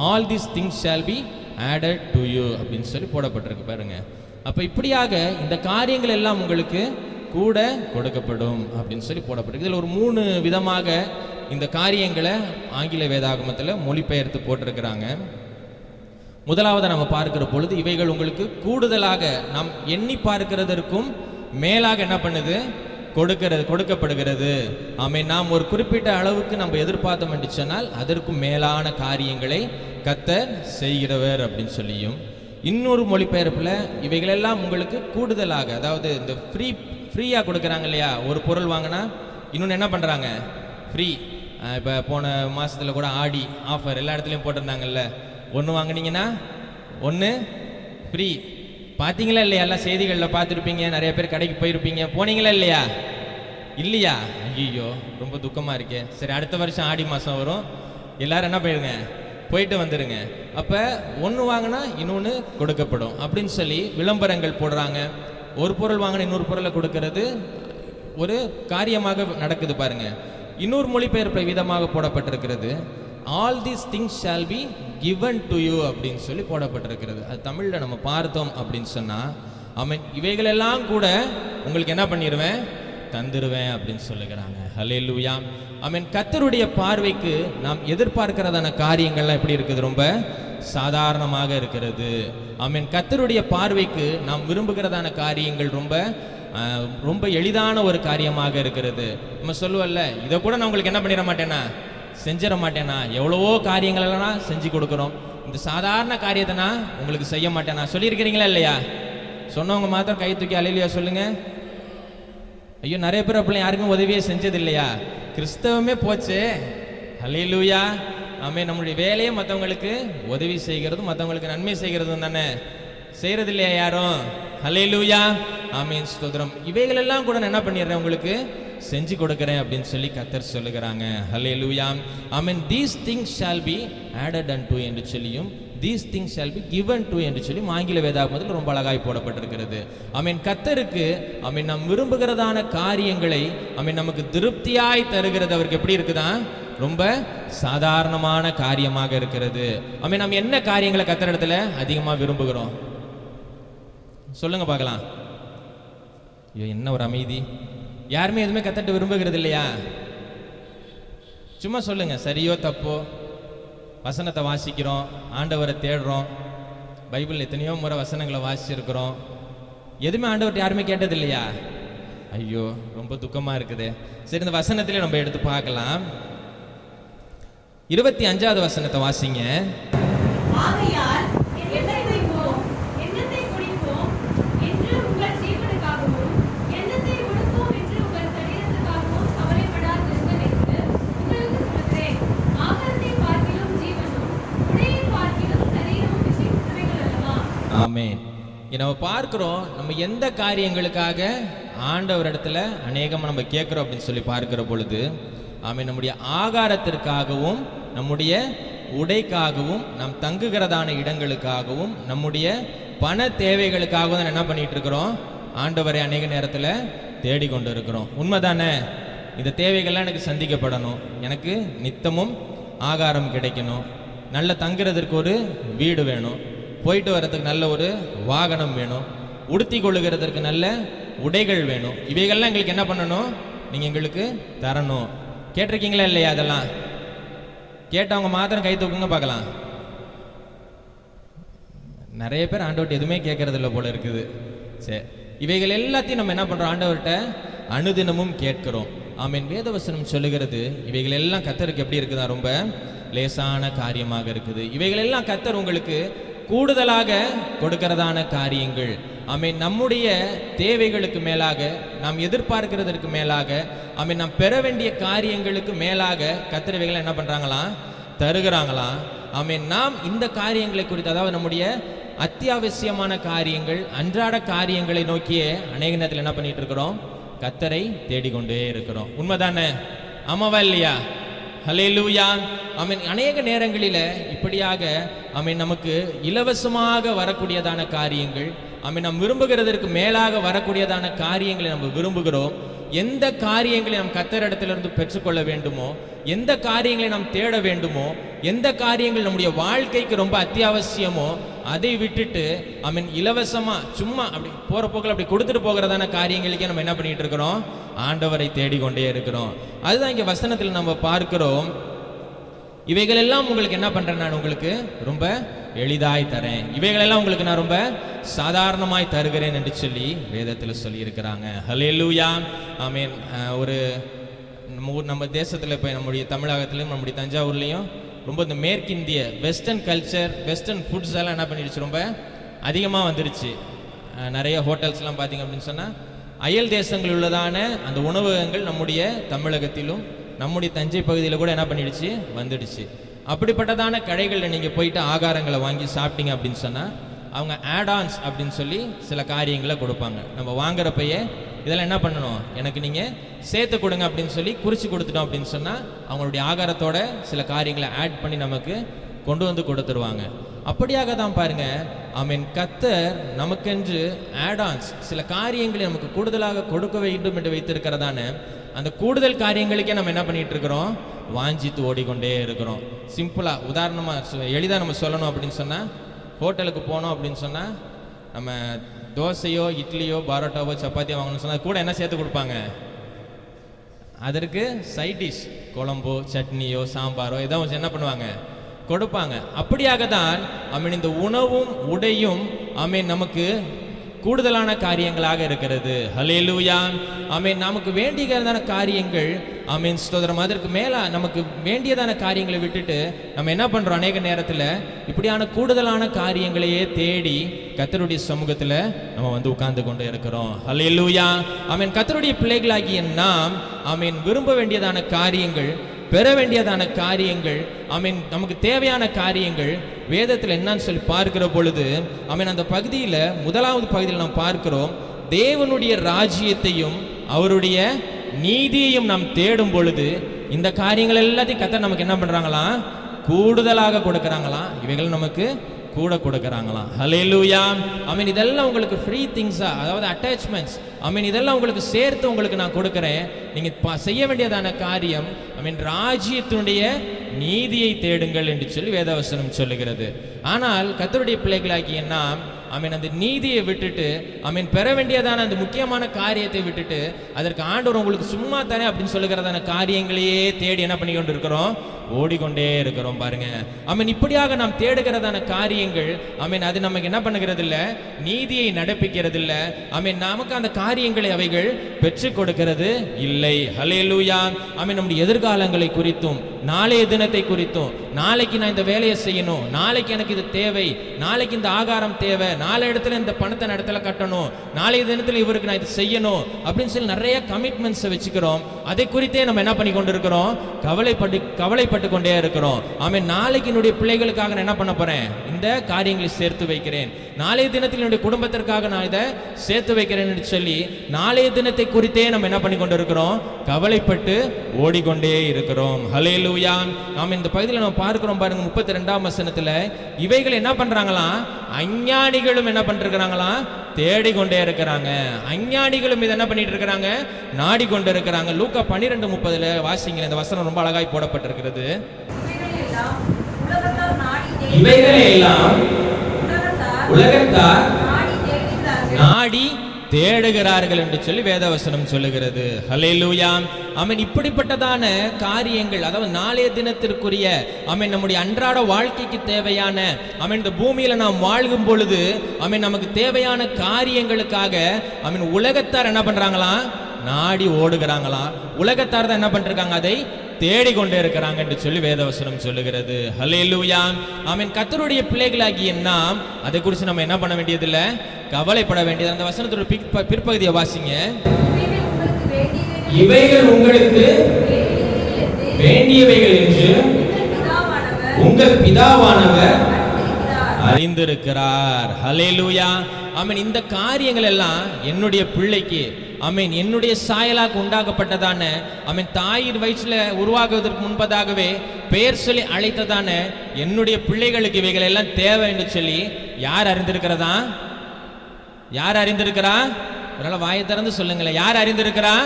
all these things shall be added to you அப்படின்னு சொல்லி போடப்பட்டிருக்கு பாருங்க. அப்போ இப்படியாக இந்த காரியங்கள் எல்லாம் உங்களுக்கு கூட கொடுக்கப்படும் அப்படின்னு சொல்லி போடப்பட்டிருக்கு. இதில் ஒரு 3 விதமாக இந்த காரியங்களை ஆங்கில வேதாகமத்தில் மொழிபெயர்த்து போட்டிருக்கிறாங்க. முதலாவது நம்ம பார்க்கிற பொழுது, இவைகள் உங்களுக்கு கூடுதலாக நாம் எண்ணி பார்க்கிறதற்கும் மேலாக என்ன பண்ணுது, கொடுக்கப்படுகிறது. நாம் ஒரு குறிப்பிட்ட அளவுக்கு நம்ம எதிர்பார்த்தோம் என்று சொன்னால் அதற்கும் மேலான காரியங்களை கர்த்தர் செய்கிறவர் அப்படின்னு சொல்லியும், இன்னொரு மொழிபெயர்ப்பில் இவைகளெல்லாம் உங்களுக்கு கூடுதலாக, அதாவது இந்த ஃப்ரீயாக கொடுக்குறாங்க இல்லையா, ஒரு பொருள் வாங்கினா இன்னொன்று என்ன பண்ணுறாங்க, ஃப்ரீ. இப்போ போன மாதத்தில் கூட ஆடி ஆஃபர் எல்லா இடத்துலையும் போட்டிருந்தாங்கல்ல, ஒன்று வாங்கினீங்கன்னா ஒன்று ஃப்ரீ. பார்த்தீங்களா இல்லையா? எல்லாம் செய்திகளில் பார்த்துருப்பீங்க, நிறைய பேர் கடைக்கு போயிருப்பீங்க, போனீங்களா இல்லையா? இல்லையா? ஐயோ ரொம்ப துக்கமாக இருக்கே. சரி, அடுத்த வருஷம் ஆடி மாதம் வரும், எல்லாரும் என்ன போயிருங்க, போயிட்டு வந்துடுங்க. அப்போ ஒன்று வாங்கினா இன்னொன்று கொடுக்கப்படும் அப்படின்னு சொல்லி விளம்பரங்கள் போடுறாங்க. ஒரு பொருள் வாங்கினா இன்னொரு பொருளை கொடுக்கறது ஒரு காரியமாக நடக்குது பாருங்க. இன்னொரு மொழிபெயர்ப்பு விதமாக போடப்பட்டிருக்கிறது, all these things shall be given to you அப்படின்னு சொல்லி போடப்பட்டிருக்கிறது. அது தமிழில் நம்ம பார்த்தோம் அப்படின்னு சொன்னால், இவைகளெல்லாம் கூட உங்களுக்கு என்ன பண்ணிடுவேன், தந்துடுவேன் அப்படின்னு சொல்லுகிறாங்க. ஹல்லேலூயா. கர்த்தருடைய பார்வைக்கு நாம் எதிர்பார்க்கிறதான காரியங்கள்லாம் எப்படி இருக்குது, ரொம்ப சாதாரணமாக இருக்கிறது. ஆமென். கர்த்தருடைய பார்வைக்கு நாம் விரும்புகிறதான காரியங்கள் ரொம்ப எளிதான ஒரு காரியமாக இருக்கிறது. நம்ம சொல்லுவல்ல, இதை கூட நான் உங்களுக்கு என்ன பண்ணிட மாட்டேனா, செஞ்சிட மாட்டேனா, எவ்வளவோ காரியங்களெல்லாம் செஞ்சு கொடுக்குறோம், இந்த சாதாரண காரியத்தை நான் உங்களுக்கு செய்ய மாட்டேனா சொல்லியிருக்கிறீங்களா இல்லையா? சொன்னவங்க மாத்திரம் கை தூக்கி அல்லேலூயா சொல்லுங்க. ஐயோ, நிறைய பேர் அப்படி யாருக்கும் உதவியே செஞ்சது இல்லையா? கிறிஸ்தவமே போச்சு. அல்லேலூயா. ஆமென். நம்மளுடைய வேலையை மற்றவங்களுக்கு உதவி செய்கிறதும் மற்றவங்களுக்கு நன்மை செய்கிறதும் தானே, செய்கிறது இல்லையா யாரும்? அல்லேலூயா. ஆமென். ஸ்தோத்திரம். இவைகளெல்லாம் கூட நான் என்ன பண்ணிடுறேன், உங்களுக்கு செஞ்சு கொடுக்குறேன் அப்படின்னு சொல்லி கர்த்தர் சொல்லுகிறாங்க. அல்லேலூயா. ஆமென். these things shall be added unto என்று சொல்லியும் these things shall be given to என்று சொல்லி ஆங்கில வேதாகமத்தில் ரொம்ப அழகாய் போடப்பட்டிருக்கிறது. ஆமென். கர்த்தருக்கு ஆமென் நாம் விரும்புகிறதான காரியங்களை ஆமென் நமக்கு திருப்தியாய் தருகிறது அவருக்கு எப்படி இருக்குதா, ரொம்ப சாதாரணமான காரியமாக இருக்கிறது. ஆமென். நாம் என்ன காரியங்களை கர்த்தரிடத்துல அதிகமாக விரும்புகிறோம் சொல்லுங்க பார்க்கலாம். ஐயோ, என்ன ஒரு அமைதி. யாருமே எதுவுமே கர்த்தர்ட்ட விரும்புகிறது இல்லையா? சும்மா சொல்லுங்க, சரியோ தப்போ. வசனத்தை வாசிக்கிறோம், ஆண்டவரை தேடுறோம், பைபிள் எத்தனையோ முறை வசனங்களை வாசிச்சிருக்கிறோம், எதுவுமே ஆண்டவர்கிட்ட யாருமே கேட்டது இல்லையா? ஐயோ, ரொம்ப துக்கமா இருக்குது. சரி, இந்த வசனத்திலே நம்ம எடுத்து பார்க்கலாம். 25வது வசனத்தை வாசிங்க. ஆகையால் எண்ணத்தை குடிப்போம், எண்ணத்தை குடிப்போம் என்று உங்கள் ஜீவனுக்காகவும் எண்ணத்தை உடுப்போம் என்று உங்கள் சரீரத்துக்காகவும் கவலைப்படாதிருங்கள் என்று உங்களுக்கு சொல்கிறேன். ஆகாரத்தை பார்க்கிலும் ஜீவனும் உடையை பார்க்கிலும் சரீரமும் விசேஷித்தவைகள் அல்லவா? ஆமென். இங்க நம்ம பார்க்கிறோம், நம்ம எந்த காரியங்களுக்காக ஆண்டவரிடத்துல அநேகமாக நம்ம கேட்குறோம் அப்படின்னு சொல்லி பார்க்கிற பொழுது ஆமென், நம்முடைய ஆகாரத்திற்காகவும் நம்முடைய உடைக்காகவும் நாம் தங்குகிறதான இடங்களுக்காகவும் நம்முடைய பண தேவைகளுக்காகவும் தான் என்ன பண்ணிட்டு இருக்கிறோம், ஆண்டவரை அநேக நேரத்தில் தேடிக்கொண்டு இருக்கிறோம். உண்மைதானே? இந்த தேவைகள்லாம் எனக்கு சந்திக்கப்படணும், எனக்கு நித்தமும் ஆகாரம் கிடைக்கணும், நல்ல தங்குறதற்கு ஒரு வீடு வேணும், போயிட்டு வர்றதுக்கு நல்ல ஒரு வாகனம் வேணும், உடுத்தி கொள்ளுகிறதற்கு நல்ல உடைகள் வேணும். இவைகள்லாம் எங்களுக்கு என்ன பண்ணணும், நீங்கள் எங்களுக்கு தரணும். கேட்டிருக்கீங்களா இல்லையா? அதெல்லாம் கேட்டவங்க மாத்திரம் கை தூக்குங்க பார்க்கலாம். நிறைய பேர் ஆண்டவர்கிட்ட எதுவுமே கேட்கறது இல்லை போல இருக்குது. சரி, இவைகள் எல்லாத்தையும் நம்ம என்ன பண்ணுறோம், ஆண்டவர்கிட்ட அனுதினமும் கேட்கிறோம். ஆமென். வேதவசனம் சொல்லுகிறது இவைகள் எல்லாம் கர்த்தருக்கு எப்படி இருக்குதா, ரொம்ப லேசான காரியமாக இருக்குது. இவைகள் எல்லாம் கர்த்தர் உங்களுக்கு கூடுதலாக கொடுக்கிறதான காரியங்கள். ஆமென். நம்முடைய தேவைகளுக்கு மேலாக, நாம் எதிர்பார்க்கிறதற்கு மேலாக, ஆமென், நாம் பெற வேண்டிய காரியங்களுக்கு மேலாக கர்த்தர் இவைகளை என்ன பண்றாங்களாம், தருகிறாங்களாம். ஆமென். நாம் இந்த காரியங்களை குறித்து, அதாவது நம்முடைய அத்தியாவசியமான காரியங்கள், அன்றாட காரியங்களை நோக்கியே அநேக நேரத்தில் என்ன பண்ணிட்டு இருக்கிறோம், கர்த்தரை தேடிக்கொண்டே இருக்கிறோம். உண்மைதானே? ஆமாவா இல்லையா? ஹல்லேலூயா. ஆமென். அநேக நேரங்களில் இப்படியாக ஆமென் நமக்கு இலவசமாக வரக்கூடியதான காரியங்கள், ஆமென், நாம் விரும்புகிறதற்கு மேலாக வரக்கூடியதான காரியங்களை நம்ம விரும்புகிறோம். எந்த காரியங்களை நாம் கர்த்தரிடத்திலிருந்து பெற்றுக்கொள்ள வேண்டுமோ, எந்த காரியங்களை நாம் தேட வேண்டுமோ, எந்த காரியங்கள் நம்முடைய வாழ்க்கைக்கு ரொம்ப அத்தியாவசியமோ அதை விட்டுட்டு ஆமென் இலவசமா சும்மா அப்படி போற போக்கில் அப்படி கொடுத்துட்டு போகிறதான காரியங்களுக்கே நம்ம என்ன பண்ணிட்டு இருக்கிறோம், ஆண்டவரை தேடிக்கொண்டே இருக்கிறோம். அதுதான் இங்க வசனத்தில் நம்ம பார்க்கிறோம். இவைகள் எல்லாம் உங்களுக்கு என்ன பண்றேன், நான் உங்களுக்கு ரொம்ப எளிதாய் தரேன், இவைகளெல்லாம் உங்களுக்கு நான் ரொம்ப சாதாரணமாய் தருகிறேன் என்று சொல்லி வேதத்தில் சொல்லி இருக்கிறாங்க. ஹல்லேலூயா. ஆமென். ஒரு நம்ம தேசத்தில் இப்போ நம்முடைய தமிழகத்திலையும் நம்முடைய தஞ்சாவூர்லேயும் ரொம்ப இந்த மேற்கிந்திய வெஸ்டர்ன் கல்ச்சர், வெஸ்டர்ன் ஃபுட்ஸ் எல்லாம் என்ன பண்ணிடுச்சு, ரொம்ப அதிகமாக வந்துருச்சு. நிறைய ஹோட்டல்ஸ்லாம் பார்த்தீங்க அப்படின்னு சொன்னால் அயல் தேசங்களில் உள்ளதான அந்த உணவகங்கள் நம்முடைய தமிழகத்திலும் நம்முடைய தஞ்சை பகுதியில் கூட என்ன பண்ணிடுச்சு, வந்துடுச்சு. அப்படிப்பட்டதான கடைகளில் நீங்கள் போயிட்டு ஆகாரங்களை வாங்கி சாப்பிட்டீங்க அப்படின்னு சொன்னால் அவங்க ஆடான்ஸ் அப்படின்னு சொல்லி சில காரியங்களை கொடுப்பாங்க. நம்ம வாங்குறப்பயே இதெல்லாம் என்ன பண்ணணும், எனக்கு நீங்கள் சேர்த்து கொடுங்க அப்படின்னு சொல்லி குறித்து கொடுத்துட்டோம் அப்படின்னு சொன்னால் அவங்களுடைய ஆகாரத்தோட சில காரியங்களை ஆட் பண்ணி நமக்கு கொண்டு வந்து கொடுத்துருவாங்க. அப்படியாக தான் பாருங்க, ஆமென், கர்த்தர் நமக்கென்று ஆடான்ஸ் சில காரியங்களை நமக்கு கூடுதலாக கொடுக்க வேண்டும் என்று வைத்திருக்கிறதான அந்த கூடுதல் காரியங்களுக்கே நம்ம என்ன பண்ணிட்டு இருக்கிறோம், வாஞ்சித்து ஓடிக்கொண்டே இருக்கிறோம். சிம்பிளாக உதாரணமாக எளிதாக நம்ம சொல்லணும் அப்படின்னு சொன்னால், ஹோட்டலுக்கு போனோம் அப்படின்னு சொன்னால் நம்ம தோசையோ இட்லியோ பரோட்டாவோ சப்பாத்தியோ வாங்கணும்னு சொன்னால் கூட என்ன சேர்த்து கொடுப்பாங்க, அதற்கு சைட் டிஷ் குழம்போ சட்னியோ சாம்பாரோ ஏதோ என்ன பண்ணுவாங்க, கொடுப்பாங்க. அப்படியாக தான் ஆமென் இந்த உணவும் உடையும் ஆமென் நமக்கு கூடுதலான காரியங்களாக இருக்கிறது. ஹல்லேலூயா. ஆமென் நமக்கு வேண்டியதான காரியங்கள் ஆமென் ஸ்தோத்திரம். அதற்கு மேல நமக்கு வேண்டியதான காரியங்களை விட்டுட்டு நம்ம என்ன பண்றோம், அநேக நேரத்தில் இப்படியான கூடுதலான காரியங்களையே தேடி கர்த்தருடைய சமூகத்துல நம்ம வந்து உட்கார்ந்து கொண்டு இருக்கிறோம். ஹல்லேலூயா. ஆமென் கர்த்தருடைய பிள்ளைகளாகிய நாம் ஆமென் விரும்ப வேண்டியதான காரியங்கள், பெற வேண்டியதான காரியங்கள், ஆமென் நமக்கு தேவையான காரியங்கள் வேதத்தில் என்னன்னு சொல்லி பார்க்கிற பொழுது ஆமென் அந்த பகுதியில் முதலாவது பகுதியில் நாம் பார்க்கிறோம், தேவனுடைய ராஜ்யத்தையும் அவருடைய நீதியையும் நாம் தேடும் பொழுது இந்த காரியங்கள் எல்லாத்தையும் கர்த்தர் நமக்கு என்ன பண்றாங்களாம், கூடுதலாக கொடுக்கறாங்களாம். இவைகள் நமக்கு கூட கொடுக்கறாங்களாம். ஹல்லேலூயா. ஆமென் இதெல்லாம் உங்களுக்கு ஃப்ரீ திங்ஸா, அதாவது அட்டாச்மெண்ட்ஸ். ஆமென் இதெல்லாம் உங்களுக்கு சேர்த்து உங்களுக்கு நான் கொடுக்கிறேன். நீங்க செய்ய வேண்டியதான காரியம் ஆமென் ராஜ்யத்தினுடைய நீதியை தேடுங்கள் என்று சொல்லி வேதவசனம் சொல்லுகிறது. ஆனால் கர்த்தருடைய பிள்ளைகளாகிய நாம் ஆமென் அந்த நீதியை விட்டுட்டு ஆமென் பெற வேண்டியதான அந்த முக்கியமான காரியத்தை விட்டுட்டு அதற்கு ஆண்டவர் உங்களுக்கு சும்மா தானே அப்படின்னு சொல்லுகிறதான காரியங்களையே தேடி என்ன பண்ணி கொண்டு இருக்கிறோம், ஓடிக்கொண்டே இருக்கிறோம் பாருங்க. ஆமென் இப்படியாக நாம் தேடுகிறதான காரியங்கள் ஆமென் அது நமக்கு என்ன பண்ணுகிறது இல்லை, நீதியை நடப்பிக்கிறது இல்லை. ஆமென் நமக்கு அந்த காரியங்களை அவைகள் பெற்றுக் கொடுக்கிறது இல்லை. ஹல்லேலூயா. ஆமென் நம்முடைய எதிர்காலங்களை குறித்தும் நாளைய தினத்தை குறித்தும், நாளைக்கு நான் இந்த வேலையை செய்யணும், நாளைக்கு எனக்கு இது தேவை, நாளைக்கு இந்த ஆகாரம் தேவை, நாளை இடத்துல இந்த பணத்தை இடத்துல கட்டணும், நாளைய தினத்தில் இவருக்கு நான் இது செய்யணும் அப்படின்னு சொல்லி நிறைய கமிட்மெண்ட்ஸை வச்சுக்கிறோம். அதை குறித்தே நம்ம என்ன பண்ணி கொண்டு இருக்கிறோம், கவலைப்பட்டு கொண்டே இருக்கிறோம். ஆமென் நாளைக்கு என்னுடைய பிள்ளைகளுக்காக நான் என்ன பண்ண போறேன், இந்த காரியங்களை சேர்த்து வைக்கிறேன், நாளைய தினத்தில் என்னுடைய குடும்பத்திற்காக நான் இதை சேர்த்து வைக்கிறேன் என்று சொல்லி நாளைய தினத்தை குறித்தே நம்ம என்ன பண்ணி கொண்டு இருக்கிறோம், கவலைப்பட்டு ஓடிக்கொண்டே இருக்கிறோம். ஹல்லேலூயா. ஆமென் இந்த பகுதியில் நம்ம பார்க்கிறோம் பாருங்க 32ஆம் வசனத்துல இவைகள் என்ன பண்றாங்களாம், அஞ்ஞானிகளும் என்ன பண்ணிருக்கிறாங்களாம், தேடிக்கொண்டே இருக்கிறாங்க. அஞ்ஞானிகளும் இதை என்ன பண்ணிட்டு இருக்கிறாங்க, நாடிக்கொண்டு இருக்கிறாங்க. லூக்கா 12:30 வாசிங்க. இந்த வசனம் ரொம்ப அழகாய் போடப்பட்டிருக்கிறது. இவைகளை எல்லாம் உலகத்தார் நாடி தேடுகிறார்கள் என்று சொல்லி வேதவசனம் சொல்லுகிறது. ஹல்லேலூயா. ஆமென் இப்படிப்பட்டதான காரியங்கள், அதாவது நாளைய தினத்திற்குரிய ஆமென் நம்முடைய அன்றாட வாழ்க்கைக்கு தேவையான ஆமென் இந்த பூமியில நாம் வாழ்கும் பொழுது ஆமென் நமக்கு தேவையான காரியங்களுக்காக ஆமென் உலகத்தார் என்ன பண்றாங்களாம், நாடி ஓடுகிறாங்களாம். உலகத்தார் தான் என்ன பண்றாங்க, அதை தேடிக்கொண்டே இருக்கிறாங்க என்று சொல்லி வேதவசனம் சொல்லுகிறது. ஹல்லேலூயா. ஆமென் கர்த்தருடைய பிள்ளைகளாகிய நாம் அதை குறித்து நம்ம என்ன பண்ண வேண்டியதில்லை, கவலைப்பட வேண்டியது. அந்த வசனத்தோட பிற்பகுதியை வாசிங்க. இவைகள் உங்களுக்கு வேண்டியவைகள் என்று உங்கள் பிதாவானவர் அறிந்திருக்கிறார். ஹல்லேலூயா. ஆமென் இந்த காரியங்கள் எல்லாம் என்னுடைய பிள்ளைக்கு ஆமென் என்னுடைய சாயலாக உண்டாக்கப்பட்டதான ஆமென் தாயின் வயிற்றில் உருவாகுவதற்கு முன்பதாகவே பெயர் சொல்லி அழைத்ததான என்னுடைய பிள்ளைகளுக்கு இவைகள் எல்லாம் தேவை என்று சொல்லி யார் அறிந்திருக்கிறதா, யார் அறிந்திருக்கிறா? அதனால வாயை திறந்து சொல்லுங்களேன், யார் அறிந்திருக்கிறா?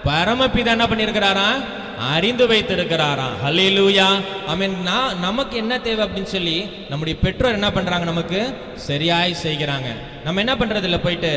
பரமபிதா என்ன பண்ணியிருக்கிறாரா, அறிந்து வைத்திருக்கிறாராம். ஹல்லேலூயா. ஆமென் நமக்கு என்ன தேவை அப்படின்னு சொல்லி நம்முடைய பெற்றோர் என்ன பண்றாங்க, நமக்கு சரியாய் செய்கிறாங்க. நம்ம என்ன பண்றது இல்லை, போயிட்டு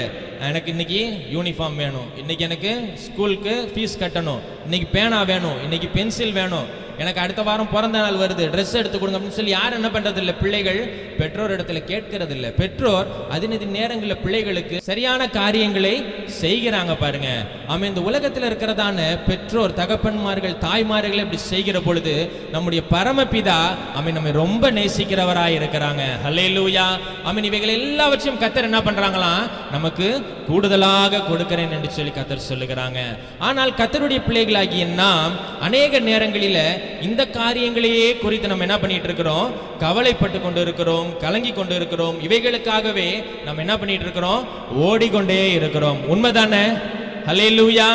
எனக்கு இன்னைக்கு யூனிஃபார்ம் வேணும், இன்னைக்கு எனக்கு ஸ்கூலுக்கு ஃபீஸ் கட்டணும், இன்னைக்கு பேனா வேணும், இன்னைக்கு பென்சில் வேணும், எனக்கு அடுத்த வாரம் பிறந்த நாள் வருது, ட்ரெஸ் எடுத்து கொடுங்க அப்படின்னு சொல்லி யார் என்ன பண்றது இல்லை, பிள்ளைகள் பெற்றோர் இடத்துல கேட்கறது இல்லை. பெற்றோர் அதினது நேரங்களில் பிள்ளைகளுக்கு சரியான காரியங்களை செய்கிறாங்க பாருங்க. ஆமென் இந்த உலகத்தில் இருக்கிறதான பெற்றோர் தகப்பன்மார்கள் தாய்மார்களை இப்படி செய்கிற பொழுது நம்முடைய பரமபிதா ஆமென் நம்மை ரொம்ப நேசிக்கிறவராய் இருக்கிறாங்க. ஹல்லேலூயா. ஆமென் இவைகள் எல்லாவற்றையும் கர்த்தர் என்ன பண்றாங்களாம், நமக்கு கூடுதலாக கொடுக்கிறேன் என்று சொல்லி கர்த்தர் சொல்லுகிறாங்க. ஆனால் கர்த்தருடைய பிள்ளைகளாகிய நாம் அநேக நேரங்களில் இந்த காரியங்களையே குறித்து நம்ம என்ன பண்ணிட்டு இருக்கிறோம், கவலைப்பட்டு கொண்டு இருக்கிறோம், கலங்கி கொண்டு இருக்கிறோம். இவைகளுக்காகவே நம்ம என்ன பண்ணிட்டு இருக்கிறோம், ஓடிக்கொண்டே இருக்கிறோம். உண்மைதானே? ஹல்லேலூயா.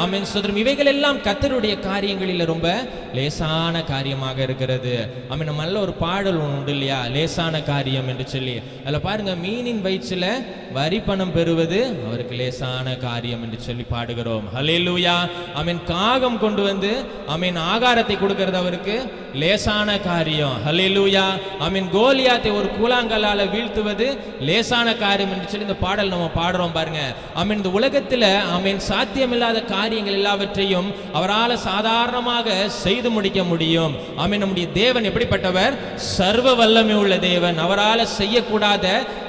ஆமென் சோதரம். இவைகள் எல்லாம் கர்த்தருடைய காரியங்களில் ரொம்ப லேசான காரியமாக இருக்கிறது. ஆமென் நம்ம நல்ல ஒரு பாடல் உண்டு இல்லையா, லேசான காரியம் என்று சொல்லி. அதில் பாருங்க, மீனின் வயிற்றில் வரி பணம் பெறுவது அவருக்கு லேசான காரியம் என்று சொல்லி பாடுகிறோம். ஹல்லேலூயா. ஆமென் காகம் கொண்டு வந்து ஆமென் ஆகாரத்தை கொடுக்கிறது அவருக்கு லேசான காரியம். ஹல்லேலூயா. ஆமென் கோலியாத்தை ஒரு கூழாங்கல்லால வீழ்த்துவது லேசான காரியம் என்று சொல்லி இந்த பாடல் நம்ம பாடுறோம் பாருங்க. ஆமென் இந்த உலகத்தில் ஆமென் சாத்தியமில்லாத காரியம் காரியங்கள் எல்லாவற்றையும் அவரால் சாதாரணமாக செய்து முடிக்க முடியும். ஆமென். நம்முடைய தேவன் எப்படிப்பட்டவர்? சர்வ வல்லமை உள்ள தேவன். அவரால் செய்யக்கூடாத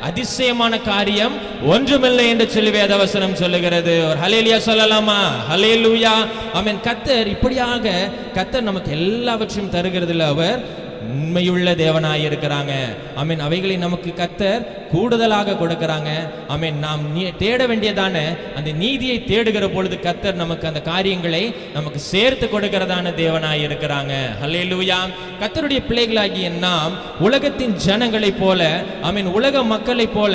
அதிசயமான காரியம் ஒன்றுமில்லை என்று சொல்லி வேதவசனம் சொல்லுகிறது. ஒரு ஹல்லேலூயா சொல்லலாமா? ஹல்லேலூயா. ஆமென். கர்த்தர் இப்படியாக கர்த்தர் நமக்கு எல்லாவற்றையும் தருகிறதில்லை. அவர் உண்மையுள்ள தேவனாய் இருக்கிறாங்க. ஆமென். அவைகளை நமக்கு கர்த்தர் கூடுதலாக கொடுக்கறாங்க. ஆமென். நாம் தேட வேண்டியதான அந்த நீதியை தேடுகிற பொழுது கர்த்தர் நமக்கு அந்த காரியங்களை நமக்கு சேர்த்து கொடுக்கிறதான தேவனாய் இருக்கிறாங்க. ஹல்லேலூயா. கர்த்தருடைய பிள்ளைகளாகிய நாம் உலகத்தின் ஜனங்களைப் போல, ஆமென், உலக மக்களைப் போல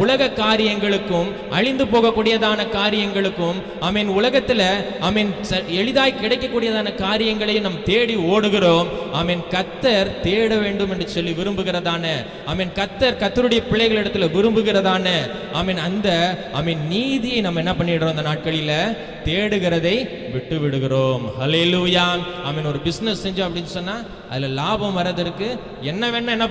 உலக காரியங்களுக்கும் அழிந்து போகக்கூடியதான காரியங்களுக்கும், ஆமென், உலகத்துல ஆமென் எளிதாய் கிடைக்கக்கூடியதான காரியங்களை நாம் தேடி ஓடுகிறோம். ஆமென். கர்த்தர் தேட வேண்டும் என்று சொல்லி விரும்புகிறதான, ஆமென், கர்த்தருடைய பிள்ளைகளிடத்துல விரும்புகிறதான, ஆமென், அந்த ஆமென் நீதியை நம்ம என்ன பண்ணிடுறோம்? அந்த நாட்களில தேடுகிறதை விட்டு விடுகிறோம். ஹல்லேலூயா. ஆமென். ஒரு பிசினஸ் செஞ்சோம் அப்படின்னு சொன்னா அதுல லாபம் வர்றதற்கு என்ன வேணா என்ன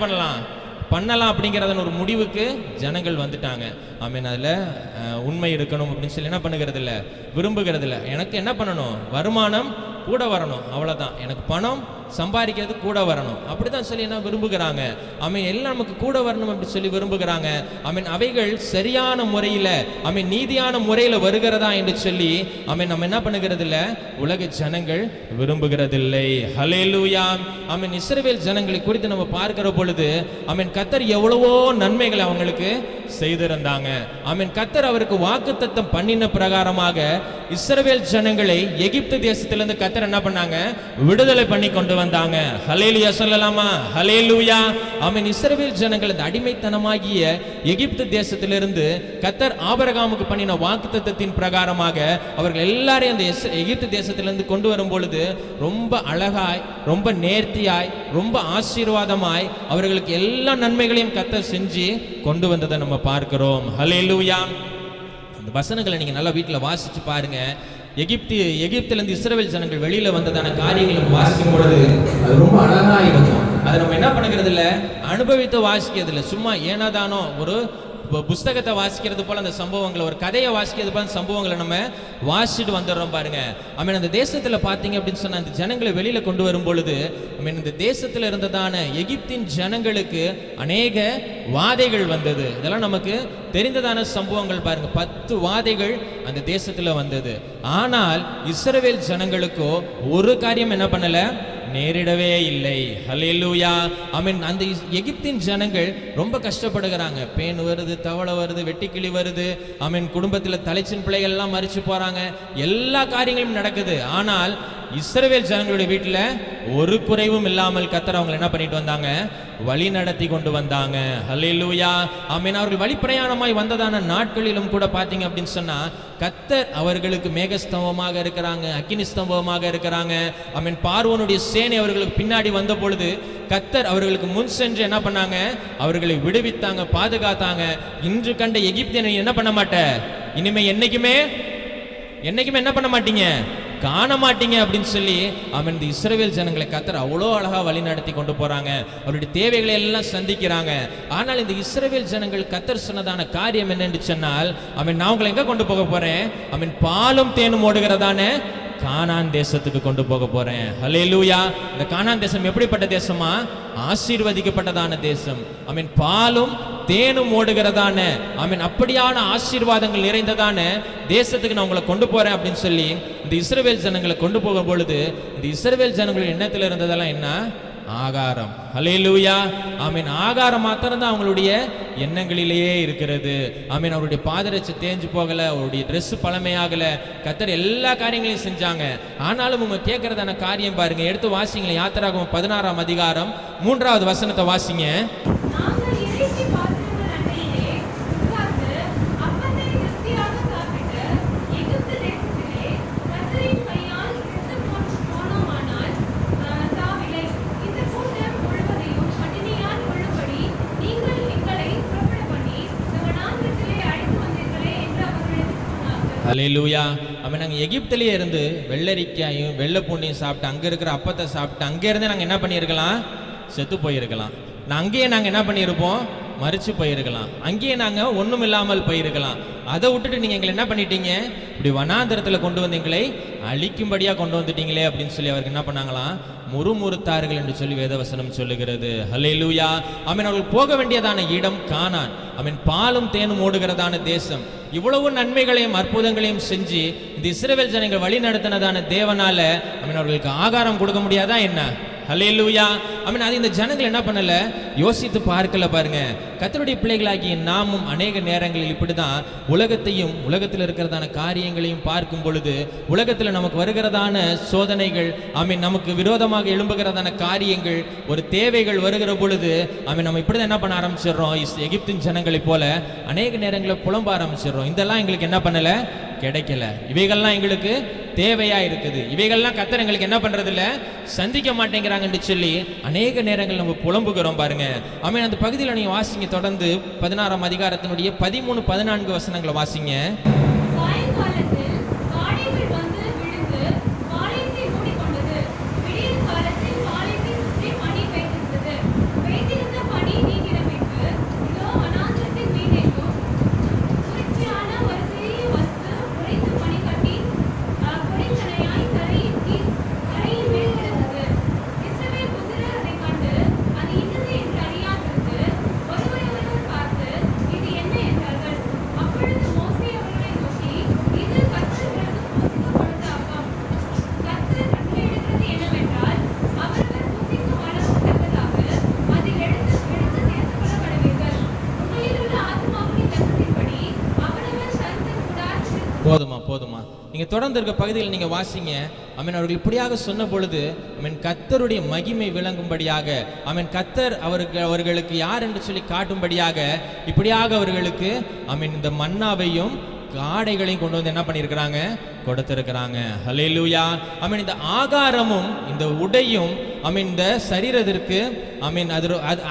பண்ணலாம் அப்படிங்கிறத ஒரு முடிவுக்கு ஜனங்கள் வந்துட்டாங்க. ஆமென். அதில் உண்மை இருக்கணும் அப்படின்னு சொல்லி என்ன பண்ணுகிறது இல்லை, விரும்புகிறது இல்லை. எனக்கு என்ன பண்ணணும்? வருமானம் கூட வரணும், அவ்வளோதான். எனக்கு பணம் சம்பாதிக்கிறது கூட வரணும், அப்படிதான் சொல்லி என்ன விரும்புகிறாங்க. ஆமென். எல்லாம் நமக்கு கூட வரணும் அப்படி சொல்லி விரும்புகிறாங்க. ஆமென். அவைகள் சரியான முறையில், ஆமென், நீதியான முறையில் வருகிறதா என்று சொல்லி ஆமென் நம்ம என்ன பண்ணுகிறது இல்லை, உலக ஜனங்கள் விரும்புகிறதில்லை. ஹல்லேலூயா. ஆமென். இஸ்ரவேல் ஜனங்களை குறித்து நம்ம பார்க்கிற பொழுது ஆமென் கர்த்தர் எவ்வளவோ நன்மைகளை அவங்களுக்கு செய்திருந்தாங்க. ஆமென். கர்த்தர் அவருக்கு வாக்குத்தத்தம் பண்ணின பிரகாரமாக இஸ்ரவேல் ஜனங்களை எகிப்து தேசத்திலிருந்து கர்த்தர் என்ன பண்ணாங்க? விடுதலை பண்ணி கொண்டு வந்தாங்க. ஹல்லேலூயா சொல்லலாமா? ஹல்லேலூயா. ஆமென். இஸ்ரவேல் ஜனங்கள் அந்த அடிமைத்தனமாகிய எகிப்து தேசத்திலிருந்து கர்த்தர் ஆபிரகாமுக்கு பண்ணின வாக்குத்தத்தத்தின் பிரகாரமாக அவர்கள் எல்லாரையும் அந்த எகிப்து தேசத்திலிருந்து கொண்டு வரும் பொழுது ரொம்ப அழகாய், ரொம்ப நேர்த்தியாய், ரொம்ப ஆசீர்வாதமாய் அவர்களுக்கு எல்லா நன்மைகளையும் கர்த்தர் செஞ்சு கொண்டு வந்ததை நம்ம பார்க்கிறோம். ஹல்லேலூயா. அந்த வசனங்களை நீங்க நல்லா வீட்டில் வாசிச்சு பாருங்க. எகிப்திலிருந்து இஸ்ரவேல் ஜனங்கள் வெளியில வந்ததான காரியங்களை வாசிக்கும் பொழுது அது ரொம்ப அழகா இருக்கும். அதை நம்ம என்ன பண்ணுகிறது இல்லை, அனுபவித்து வாசிக்கிறது இல்லை. சும்மா ஏனாதானோ ஒரு புஸ்தகத்தை வாசிக்கிறது போல அந்த சம்பவங்களை, ஒரு கதையை வாசிக்கிறது போல அந்த சம்பவங்களை நம்ம வாசிச்சுட்டு வந்துடுறோம் பாருங்க. ஆமென். அந்த தேசத்துல பார்த்தீங்க அப்படின்னு சொன்னா அந்த ஜனங்களை வெளியில கொண்டு வரும் பொழுது ஆமென் இந்த தேசத்துல இருந்ததான எகிப்தின் ஜனங்களுக்கு அநேக வாதைகள் வந்தது. இதெல்லாம் நமக்கு தெரிந்ததான சம்பவங்கள் பாருங்க. 10 வாதைகள் அந்த தேசத்துல வந்தது. ஆனால் இஸ்ரவேல் ஜனங்களுக்கோ ஒரு காரியம் என்ன பண்ணல, நேரிடவே இல்லை. ஹல்லேலூயா. ஆமென். அந்த எகிப்தின் ஜனங்கள் ரொம்ப கஷ்டப்படுகிறாங்க. பேன் வருது, தவளை வருது, வெட்டுக்கிளி வருது. ஆமென். குடும்பத்தில் தலைச்சின் பிள்ளைகள் எல்லாம் மரிச்சு போறாங்க. எல்லா காரியங்களும் நடக்குது. ஆனால் இஸ்ரவேல் ஜனங்களுடைய வீட்டில் ஒரு குறைவும் இல்லாமல் கர்த்தர் அவங்க என்ன பண்ணிட்டு வந்தாங்க? வழி நடத்தி கொண்டு வந்தாங்க. ஹல்லேலூயா. ஆமென். அவர்கள் வழிப்பிரயாணமாய் வந்ததான நாட்களிலும் கூட பார்த்தீங்க அப்படின்னு சொன்னா கர்த்தர் அவர்களுக்கு மேகஸ்தம்பமாக இருக்கிறாங்க, அக்கினி ஸ்தம்பமாக இருக்கிறாங்க. ஆமென். பார்வோனுடைய சேனை அவர்களுக்கு பின்னாடி வந்த பொழுது கர்த்தர் அவர்களுக்கு முன் சென்று என்ன பண்ணாங்க? அவர்களை விடுவித்தாங்க, பாதுகாத்தாங்க. இன்று கண்ட எகிப்தியனை என்ன பண்ண மாட்ட, இனிமே என்னைக்குமே என்ன பண்ண மாட்டீங்க, காண மாட்டீங்க அப்படின்னு சொல்லி அவன் இந்த இஸ்ரவேல் ஜனங்களை கர்த்தர் அவ்வளோ அழகா வழி நடத்தி கொண்டு போறாங்க. அவருடைய தேவைகளை எல்லாம் சந்திக்கிறாங்க. ஆனால் இந்த இஸ்ரவேல் ஜனங்கள் கர்த்தர் சொன்னதான காரியம் என்னன்னு சொன்னால், அவன் நான் உங்களை எங்க கொண்டு போக போறேன்? அவன் பாலும் தேனும் ஓடுகிறதான கானான் தேசத்துக்கு கொண்டு போக போறேன். ஹல்லேலூயா. இந்த கானான் தேசம் எப்படிப்பட்ட தேசமா? ஆசீர்வதிக்கப்பட்டதான தேசம். ஆமென். பாலும் தேனும் ஓடுகிறதான, ஆமென், அப்படியான ஆசீர்வாதங்கள் நிறைந்ததான தேசத்துக்கு நான் உங்களை கொண்டு போறேன் அப்படின்னு சொல்லி இந்த இஸ்ரவேல் ஜனங்களை கொண்டு போகும் பொழுது இந்த இஸ்ரவேல் ஜனங்களுடைய எண்ணத்தில் இருந்ததெல்லாம் என்ன? ஆகாரம். ஹல்லேலூயா. ஆமென். ஆகாரம் மாத்திரம் தான் அவங்களுடைய எண்ணங்களிலேயே இருக்கிறது. ஆமென். அவருடைய பாதரட்சை தேஞ்சு போகல, அவருடைய ட்ரெஸ் பழமையாகல. கர்த்தர் எல்லா காரியங்களையும் செஞ்சாங்க. ஆனாலும் உங்க கேட்கறதான காரியம் பாருங்க. எடுத்து வாசிங்களேன். யாத்திராகமம் 16ஆம் அதிகாரம் 3வது வசனத்தை வாசிங்க. ஹல்லேலூயா. அவன் நாங்கள் எகிப்திலேயே இருந்து வெள்ளரிக்காயும் வெள்ளை பூண்டையும் சாப்பிட்டு அங்கே இருக்கிற அப்பத்தை சாப்பிட்டு அங்கே இருந்து நாங்கள் என்ன பண்ணியிருக்கலாம்? செத்து போயிருக்கலாம். அங்கேயே நாங்கள் என்ன பண்ணியிருப்போம்? மறிச்சு போயிருக்கலாம். அங்கேயே நாங்கள் ஒன்றும் இல்லாமல் போயிருக்கலாம். அதை விட்டுட்டு நீங்க எங்களை என்ன பண்ணிட்டீங்க, இப்படி வனாந்தரத்தில் கொண்டு வந்து எங்களை அழிக்கும்படியா கொண்டு வந்துட்டீங்களே அப்படின்னு சொல்லி அவருக்கு என்ன பண்ணாங்களாம், முறுமுறுத்தார்கள் என்று சொல்லி வேதவசனம் சொல்லுகிறது. ஹல்லேலூயா. ஆமென். அவர்கள் போக வேண்டியதான இடம் கானான். ஆமென். பாலும் தேனும் ஓடுகிறதான தேசம். இவ்வளவு நன்மைகளையும் அற்புதங்களையும் செஞ்சு இந்த இஸ்ரவேல் ஜனங்கள் வழி நடத்தினதான தேவனால ஆமென் அவர்களுக்கு ஆகாரம் கொடுக்க முடியாதா என்ன? ஹல்லேலூயா. ஆமென். அது இந்த ஜனங்கள் என்ன பண்ணல, யோசித்து பார்க்கல பாருங்க. கர்த்தருடைய பிள்ளைகளாகிய நாமும் அநேக நேரங்களில் இப்படிதான் உலகத்தையும் உலகத்தில் இருக்கிறதான காரியங்களையும் பார்க்கும் பொழுது, உலகத்தில் நமக்கு வருகிறதான சோதனைகள், ஆமென், நமக்கு விரோதமாக எழும்புகிறதான காரியங்கள், ஒரு தேவைகள் வருகிற பொழுது ஆமென் நம்ம இப்படிதான் என்ன பண்ண ஆரம்பிச்சிடறோம், எகிப்தின் ஜனங்களை போல அநேக நேரங்களில் புலம்ப ஆரம்பிச்சிடறோம். இதெல்லாம் எங்களுக்கு என்ன பண்ணல, கிடைக்கல. இவைகள்லாம் எங்களுக்கு தேவையா இருக்குது, இவைகள்லாம் கர்த்தர் எங்களுக்கு என்ன பண்றது இல்ல, சந்திக்க மாட்டேங்கிறாங்கன்னு சொல்லி அநேக நேரங்கள் நம்ம புலம்புகிறோம் பாருங்க. ஆமென். அந்த பகுதியில் நீங்க வாசிங்க, தொடர்ந்து 16ஆம் அதிகாரத்தினுடைய 13, 14 வசனங்களை வாசிங்க. சாயங்காலத்தில் காடைகள் வந்து விழுந்து பாளையத்தை மூடிக்கொண்டது. விடியற் காலத்தில் பாளையத்தை சுற்றி பனி பெய்திருந்தது. பெய்திருந்த பனி நீங்கின பின்பு இதோ வனாந்தரத்தின் மீதெங்கும் குளிர்ச்சியான ஒரு சிறிய வஸ்து உறைந்த பனிக்கட்டி பொடித்தனையாய் தரையின் மேல் கிடந்தது. இஸ்ரவேல் புத்திரர் அதைக் கண்டு அது இன்னது என்று அறியாதிருந்து ஒருவரை பார்த்து இது என்ன என்றார்கள். அப்பொழுது மோசே அவர்களை நோக்கி, இது கர்த்தர் புசிக்க கொடுத்த அப்பம். கர்த்தர் கட்டளையிடுகிறது என்னவென்றால், அவரவர் புசிக்கும் அளவுக்கு தக்கதாக அதில் எடுத்து சேர்த்துக் கொள்ளப்படுவீர்கள். உங்களிலுள்ள ஆத்துமாவின் தக்கத்தின்படி அவரவர் தன் கூடாரத்தில். போதுமா நீங்க தொடர்ந்து இருக்க பகுதியில் நீங்க வாசிங்க. ஆமென். அவர்கள் இப்படியாக சொன்ன பொழுது ஆமென் கர்த்தருடைய மகிமை விளங்கும்படியாக, ஆமென் கர்த்தர் அவர்களுக்கு யார் என்று சொல்லி காட்டும்படியாக இப்படியாக அவர்களுக்கு ஆமென் இந்த மன்னாவையும் காடைகளையும் கொண்டு வந்து என்ன பண்ணியிருக்கிறாங்க, கொடுத்திருக்கிறாங்க. ஹல்லேலூயா. ஆமென். இந்த ஆகாரமும் இந்த உடையும் ஆமென் இந்த சரீரத்திற்கு ஆமென்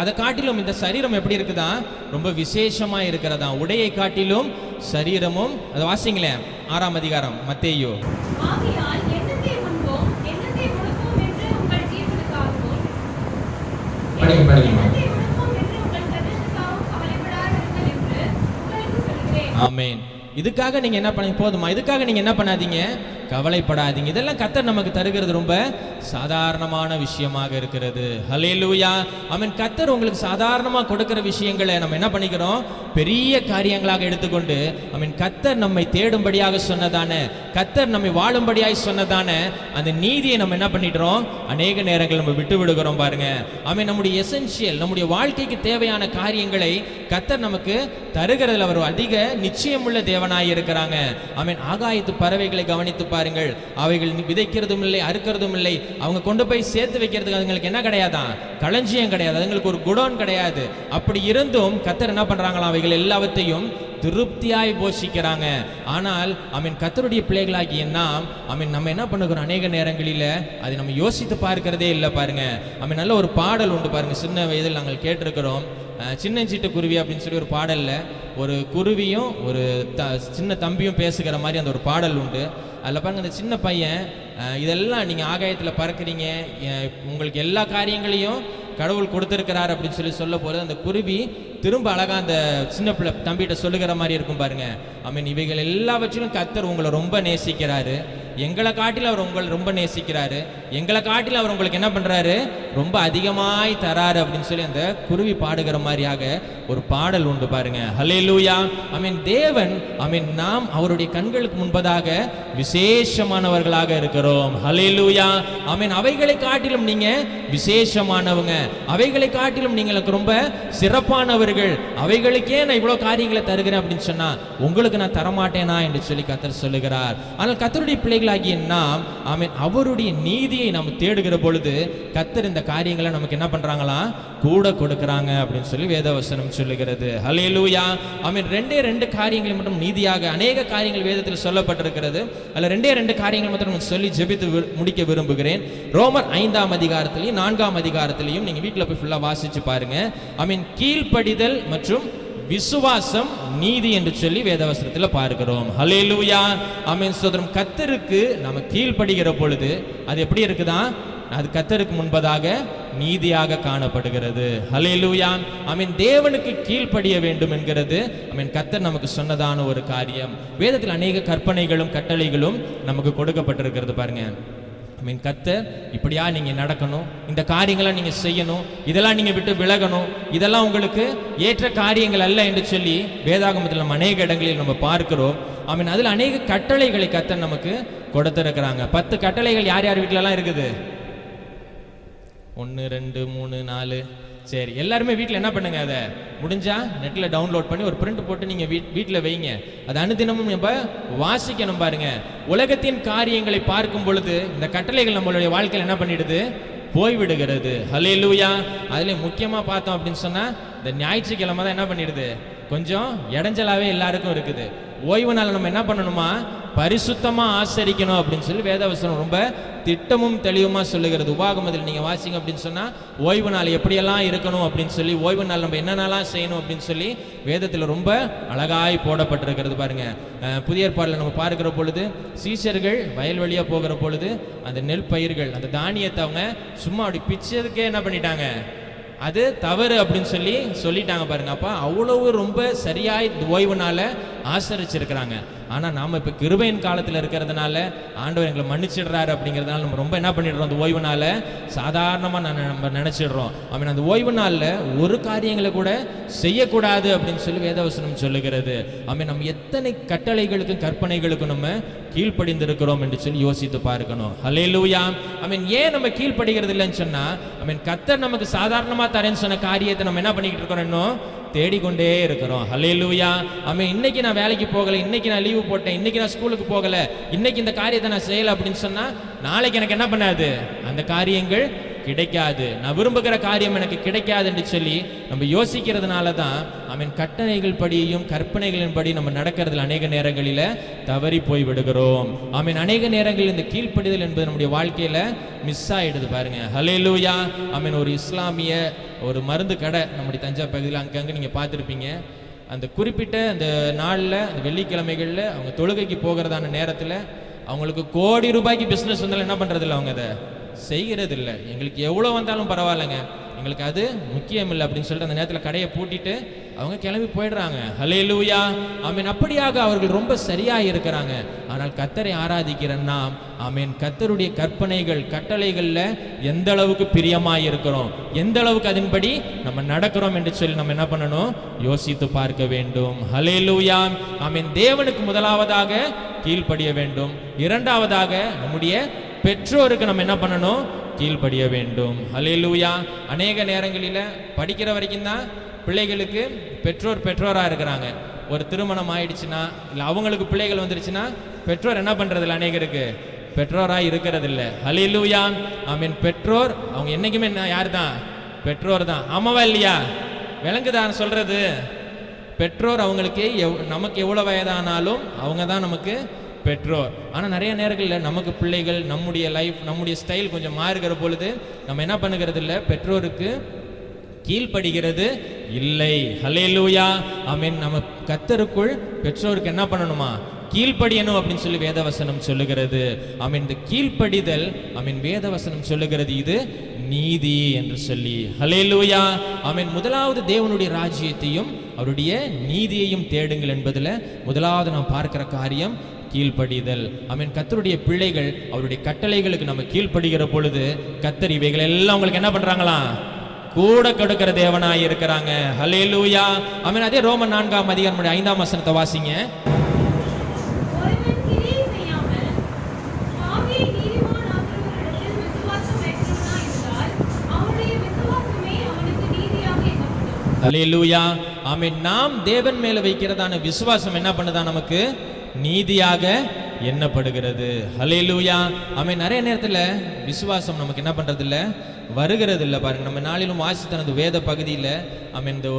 அதை காட்டிலும் இந்த சரீரம் எப்படி இருக்குதா, ரொம்ப விசேஷமா இருக்கிறதா. உடையை காட்டிலும் சரீரமும். அதை வாசிங்களேன், 6ஆம் அதிகாரம் மத்தேயு. ஆகையால் எண்ணத்தை உண்போம், எண்ணத்தை உடுப்போம் என்று உங்கள் ஜீவனுக்காகவும் எண்ணத்தை உடுப்போம் என்று உங்கள் சரீரத்துக்காகவும் கவலைப்படாதிருங்கள் என்று உங்களுக்கு சொல்கிறேன். ஆமென். இதுக்காக நீங்க என்ன பண்ண போதுமா, இதுக்காக நீங்க என்ன பண்ணாதீங்க, கவலைப்படாதீங்க. இதெல்லாம் கர்த்தர் நமக்கு தருகிறது ரொம்ப சாதாரணமான விஷயமாக இருக்கிறது. ஹல்லேலூயா. ஆமென். கர்த்தர் உங்களுக்கு சாதாரணமாக கொடுக்கிற விஷயங்களை நம்ம என்ன பண்ணிக்கிறோம், பெரிய காரியங்களாக எடுத்துக்கொண்டு ஆமென் கர்த்தர் நம்மை தேடும்படியாக சொன்னதான, கர்த்தர் நம்மை வாழும்படியாக சொன்னதான அந்த நீதியை நம்ம என்ன பண்ணிடுறோம், அநேக நேரங்கள் நம்ம விட்டு விடுகிறோம் பாருங்க. ஆமென். நம்முடைய எசென்ஷியல், நம்முடைய வாழ்க்கைக்கு தேவையான காரியங்களை கர்த்தர் நமக்கு தருகிறதுல அவர் அதிக நிச்சயமுள்ள தேவனாய் இருக்கிறாங்க. ஆமென். ஆகாயத்து பறவைகளை கவனித்து பாருங்கள், அவைகள் விதைக்கிறதும் இல்லை, அறுக்கிறதும் இல்லை. அவங்க கொண்டு போய் சேர்த்து வைக்கிறதுக்கு அதுங்களுக்கு என்ன கிடையாதான், களஞ்சியம் கிடையாது, அதுங்களுக்கு ஒரு குடோன் கிடையாது. அப்படி இருந்தும் கர்த்தர் என்ன பண்றாங்களாம், அவைகள் எல்லாவற்றையும் திருப்தியாய் போஷிக்கிறாங்க. ஆனால் ஆமென் கர்த்தருடைய பிள்ளைகளாகிய நாம் ஆமென் நம்ம என்ன பண்ணுகிறோம், அநேக நேரங்களில் அதை நம்ம யோசித்து பார்க்கிறதே இல்லை பாருங்க. ஆமென். நல்ல ஒரு பாடல் உண்டு பாருங்க, சின்ன வயதில் நாங்கள் கேட்டிருக்கிறோம். சின்னஞ்சிட்டு குருவி அப்படின்னு சொல்லி ஒரு பாடல்ல ஒரு குருவியும் ஒரு சின்ன தம்பியும் பேசுகிற மாதிரி அந்த ஒரு பாடல் உண்டு. அதில் பாருங்க, அந்த சின்ன பையன் இதெல்லாம் நீங்கள் ஆகாயத்தில் பறக்கிறீங்க, உங்களுக்கு எல்லா காரியங்களையும் கடவுள் கொடுத்துருக்கிறார் அப்படின்னு சொல்ல போது அந்த குருவி திரும்ப அழகா அந்த சின்ன பிள்ளை தம்பிகிட்ட சொல்லுகிற மாதிரி இருக்கும் பாருங்க. ஆமென். இவைகள் எல்லாவற்றிலும் கர்த்தர் உங்களை ரொம்ப நேசிக்கிறாரு, எங்களை காட்டில் அவர் உங்களை ரொம்ப நேசிக்கிறாரு, எங்களை காட்டில் அவர் உங்களுக்கு என்ன பண்றாரு, ரொம்ப அதிகமாய் தராரு அப்படின்னு சொல்லி அந்த குருவி பாடுகிற மாதிரியாக ஒரு பாடல் உண்டு பாருங்க. ஹல்லேலூயா. ஆமென். தேவன் ஆமென் நாம் அவருடைய கண்களுக்கு முன்பதாக விசேஷமானவர்களாக இருக்கிறோம். ஹல்லேலூயா. ஆமென். அவைகளை காட்டிலும் நீங்க விசேஷமானவங்க, அவைகளை காட்டிலும் நீங்களுக்கு ரொம்ப சிறப்பானவர்கள். அவைகளுக்கே நான் இவ்வளவு காரியங்களை தருகிறேன் அப்படின்னு சொன்னா உங்களுக்கு நான் தரமாட்டேனா என்று சொல்லி கர்த்தர் சொல்லுகிறார். ஆனால் கர்த்தருடைய பிள்ளைகளாகிய நாம் ஆமென் அவருடைய நீதியை நாம் தேடுகிற பொழுது கர்த்தர் இந்த காரியங்களை நமக்கு என்ன பண்றாங்களா, கூட கொடுக்கறாங்க அப்படின்னு சொல்லி வேதவசனம் சொல்லுகிறது. ஹல்லேலூயா. ஆமென். 2 காரியங்களை மட்டும் நீதியாக அநேக காரியங்கள் வேதத்தில் சொல்லப்பட்டிருக்கிறது. அதில் 2 காரியங்கள் மட்டும் சொல்லி ஜெபித்து முடிக்க விரும்புகிறேன். ரோமர் 5ஆம் அதிகாரத்திலையும் 4ஆம் அதிகாரத்திலையும் நீங்க வீட்டில் போய் ஃபுல்லா வாசிச்சு பாருங்க. ஆமென். கீழ்ப்படிதல் மற்றும் விசுவாசம் நீதி என்று சொல்லி வேதவசனத்தில் பார்க்கிறோம். ஹல்லேலூயா. ஆமென். சோதரம் கர்த்தருக்கு நம்ம கீழ்ப்படுகிற பொழுது அது எப்படி இருக்குதா, அது கர்த்தருக்கு முன்பதாக நீதியாக காணப்படுகிறது. ஹல்லேலூயா. ஆமென். தேவனுக்கு கீழ்ப்படிய வேண்டும் என்கிறது ஆமென் கர்த்தர் நமக்கு சொன்னதான ஒரு காரியம். வேதத்தில் அநேக கற்பனைகளும் கட்டளைகளும் நமக்கு கொடுக்கப்பட்டிருக்கிறது பாருங்க. ஆமென். கர்த்தர் இப்படியா நீங்க நடக்கணும், இந்த காரியங்களை நீங்க செய்யணும், இதெல்லாம் நீங்க விட்டு விலகணும், இதெல்லாம் உங்களுக்கு ஏற்ற காரியங்கள் அல்ல என்று சொல்லி வேதாகமத்தில் நம்ம அநேக இடங்களில் நம்ம பார்க்கிறோம். ஆமென். அதில் அநேக கட்டளைகளை கர்த்தர் நமக்கு கொடுத்திருக்கிறாங்க. 10 கட்டளைகள் யார் யார் வீட்டிலலாம் இருக்குது? 1 2 3 4. சரி, எல்லாருமே வீட்டில் என்ன பண்ணுங்க, அதை முடிஞ்சா நெட்டில் டவுன்லோட் பண்ணி ஒரு பிரிண்ட் போட்டு நீங்கள் வீட்டில் வைங்க. அது அனுதினமும் நம்ம வாசிக்கணும் பாருங்க. உலகத்தின் காரியங்களை பார்க்கும் பொழுது இந்த கட்டளைகள் நம்மளுடைய வாழ்க்கையில் என்ன பண்ணிடுது? போய்விடுகிறது. ஹல்லேலூயா. அதில் முக்கியமாக பார்த்தோம் அப்படின்னு சொன்னால் இந்த ஞாயிற்றுக்கிழமை தான் என்ன பண்ணிடுது? கொஞ்சம் இடைஞ்சலாகவே எல்லாருக்கும் இருக்குது. ஓய்வு நாள் நம்ம என்ன பண்ணணுமா? பரிசுத்தமாக ஆசரிக்கணும் அப்படின்னு சொல்லி வேதவசனம் ரொம்ப திட்டமும் தெளிவுமா சொல்லுகிறது. உபாகமத்தில் நீங்கள் வாசிங்க அப்படின்னு சொன்னால் ஓய்வு நாள் எப்படியெல்லாம் இருக்கணும் அப்படின்னு சொல்லி, ஓய்வு நாள் நம்ம என்னென்னலாம் செய்யணும் அப்படின்னு சொல்லி வேதத்தில் ரொம்ப அழகாய் போடப்பட்டிருக்கிறது பாருங்க. புதிய ஏற்பாடில் நம்ம பார்க்கிற பொழுது சீஷர்கள் வயல்வெளியாக போகிற பொழுது அந்த நெல் பயிர்கள், அந்த தானியத்தை அவங்க சும்மா அப்படி பிச்சதுக்கே என்ன பண்ணிட்டாங்க? அது தவறு அப்படின்னு சொல்லிட்டாங்க பாருங்க. அப்போ அவ்வளவு ரொம்ப சரியாய் ஓய்வு நாளை ஆசரிச்சிருக்கிறாங்க. ஆனால் நாம் இப்போ கிருபையின் காலத்தில் இருக்கிறதுனால ஆண்டவர் எங்களை மன்னிச்சிடுறாரு அப்படிங்கிறதுனால நம்ம ரொம்ப என்ன பண்ணிடுறோம்? அந்த ஓய்வு நாளை சாதாரணமாக நம்ம நினச்சிடுறோம். ஆமாம். அந்த ஓய்வு நாளில் ஒரு காரியங்களை கூட செய்யக்கூடாது அப்படின்னு சொல்லி வேதவசனம் சொல்லுகிறது. ஆமாம். நம்ம எத்தனை கட்டளைகளுக்கும் கற்பனைகளுக்கும் நம்ம கீழ்ப்படிந்திருக்கிறோம் என்று சொல்லி யோசித்து பார்க்கணும். ஹல்லேலூயா. ஆமென். ஏன் நம்ம கீழ்ப்படுகிறது இல்லைன்னு சொன்னால், ஆமென், கர்த்தர் நமக்கு சாதாரணமாக தரேன்னு சொன்ன காரியத்தை நம்ம என்ன பண்ணிக்கிட்டு இருக்கிறோம்? இன்னும் தேடிக்கொண்டே இருக்கிறோம். ஹல்லேலூயா. ஆமென். இன்னைக்கு நான் வேலைக்கு போகலை, இன்னைக்கு நான் லீவு போட்டேன், இன்னைக்கு நான் ஸ்கூலுக்கு போகலை, இன்னைக்கு இந்த காரியத்தை நான் செய்யலை அப்படின்னு சொன்னால் நாளைக்கு எனக்கு என்ன பண்ணாது? அந்த காரியங்கள் கிடைக்காது. நான் விரும்புகிற காரியம் எனக்கு கிடைக்காது என்று சொல்லி நம்ம யோசிக்கிறதுனால தான் ஆமென் கட்டளைகள் படியும் கற்பனைகளின் படி நம்ம நடக்கிறதுல அநேக நேரங்களில் தவறி போய் விடுகிறோம். ஆமென். அநேக நேரங்களில் இந்த கீழ்ப்படிதல் என்பது நம்முடைய வாழ்க்கையில் மிஸ் ஆகிடுது பாருங்க. ஹல்லேலூயா. ஆமென். ஒரு இஸ்லாமிய ஒரு மருந்து கடை நம்முடைய தஞ்சாவூர் பகுதியில் அங்கங்கே நீங்கள் பார்த்துருப்பீங்க. அந்த குறிப்பிட்ட அந்த நாளில், அந்த வெள்ளிக்கிழமைகளில் அவங்க தொழுகைக்கு போகிறதான நேரத்தில் அவங்களுக்கு கோடி ரூபாய்க்கு பிஸ்னஸ் வந்தாலும் என்ன பண்ணுறதில்ல? அவங்க அதை செய்கிறது இல்லை. எங்களுக்கு எவ்வளோ வந்தாலும் பரவாயில்லைங்க, எங்களுக்கு அது முக்கியம் இல்லை அப்படின்னு சொல்லிட்டு அந்த நேரத்தில் கடையை பூட்டிட்டு அவங்க கிளம்பி போயிடுறாங்க. ஹல்லேலூயா. ஆமென். அப்படியாக அவர்கள் ரொம்ப சரியாக இருக்கிறாங்க. ஆனால் கர்த்தரை ஆராதிக்கிற நாம் ஆமென் கர்த்தருடைய கற்பனைகள் கட்டளைகளில் எந்த அளவுக்கு பிரியமாக இருக்கிறோம், எந்த அளவுக்கு அதன்படி நம்ம நடக்கிறோம் என்று சொல்லி நம்ம என்ன பண்ணணும்? யோசித்து பார்க்க வேண்டும். ஹல்லேலூயா. ஆமென். தேவனுக்கு முதலாவதாக கீழ்ப்படிய வேண்டும். இரண்டாவதாக நம்முடைய பெற்றோருக்கு நம்ம என்ன பண்ணணும்? கீழ்ப்படிய வேண்டும். ஹல்லேலூயா. அநேக நேரங்களில் படிக்கிற வரைக்கும் தான் பிள்ளைகளுக்கு பெற்றோராக இருக்கிறாங்க. ஒரு திருமணம் ஆயிடுச்சுன்னா இல்லை அவங்களுக்கு பிள்ளைகள் வந்துருச்சுன்னா பெற்றோர் என்ன பண்ணுறதில்ல? அநேகருக்கு பெற்றோராக இருக்கிறதில்ல. ஹல்லேலூயா. ஆமென். பெற்றோர் அவங்க என்றைக்குமே யார் தான்? பெற்றோர் தான். ஆமாவா இல்லையா? விளங்குதான் சொல்கிறது? பெற்றோர் அவங்களுக்கு நமக்கு எவ்வளோ வயதானாலும் அவங்க தான் நமக்கு பெற்றோர். ஆனால் நிறைய நேரங்களில் நமக்கு பிள்ளைகள், நம்முடைய லைஃப், நம்முடைய ஸ்டைல் கொஞ்சம் மாறுகிற பொழுது நம்ம என்ன பண்ணுகிறது இல்லை? பெற்றோருக்கு கீழ்ப்படுகிறது இல்லை. ஹல்லேலூயா. ஆமென். நம்ம கர்த்தருக்குள் பெற்றோருக்கு என்ன பண்ணணுமா? கீழ்ப்படியணும் அப்படின்னு சொல்லி வேதவசனம் சொல்லுகிறது. ஆமென். இந்த கீழ்ப்படிதல் ஆமென் வேதவசனம் சொல்லுகிறது இது நீதி என்று சொல்லி. ஹல்லேலூயா. ஆமென். முதலாவது தேவனுடைய ராஜ்யத்தையும் அவருடைய நீதியையும் தேடுங்கள் என்பதில் முதலாவது நாம் பார்க்கிற காரியம் கீழ்ப்படிதல். ஆமென். கர்த்தருடைய பிள்ளைகள் அவருடைய கட்டளைகளுக்கு நம்ம கீழ்ப்படுகிற பொழுது கர்த்தர் இவைகள் எல்லாம் உங்களுக்கு என்ன பண்றாங்களாம்? கூட கொடுக்கிற தேவனாய் இருக்கிறாங்க. ஹல்லேலூயா. ஆமென். அதே ரோமன் 4ஆம் அதிகாரம் 5ஆம் வசனத்தை வாசிங்க. ஹல்லேலூயா. ஆமென். நாம் தேவன் மேல வைக்கிறதான விசுவாசம் என்ன பண்ணுதா? நமக்கு நீதியாக எண்ணப்படுகிறது. ஹல்லேலூயா. ஆமென். நிறைய நேரத்தில் விசுவாசம் நமக்கு என்ன பண்றது இல்லை? வருகிறது இல்லை பாருங்க. நம்ம நாளிலும் வாசித்த அந்த வேத பகுதியில் ஆமென் இந்த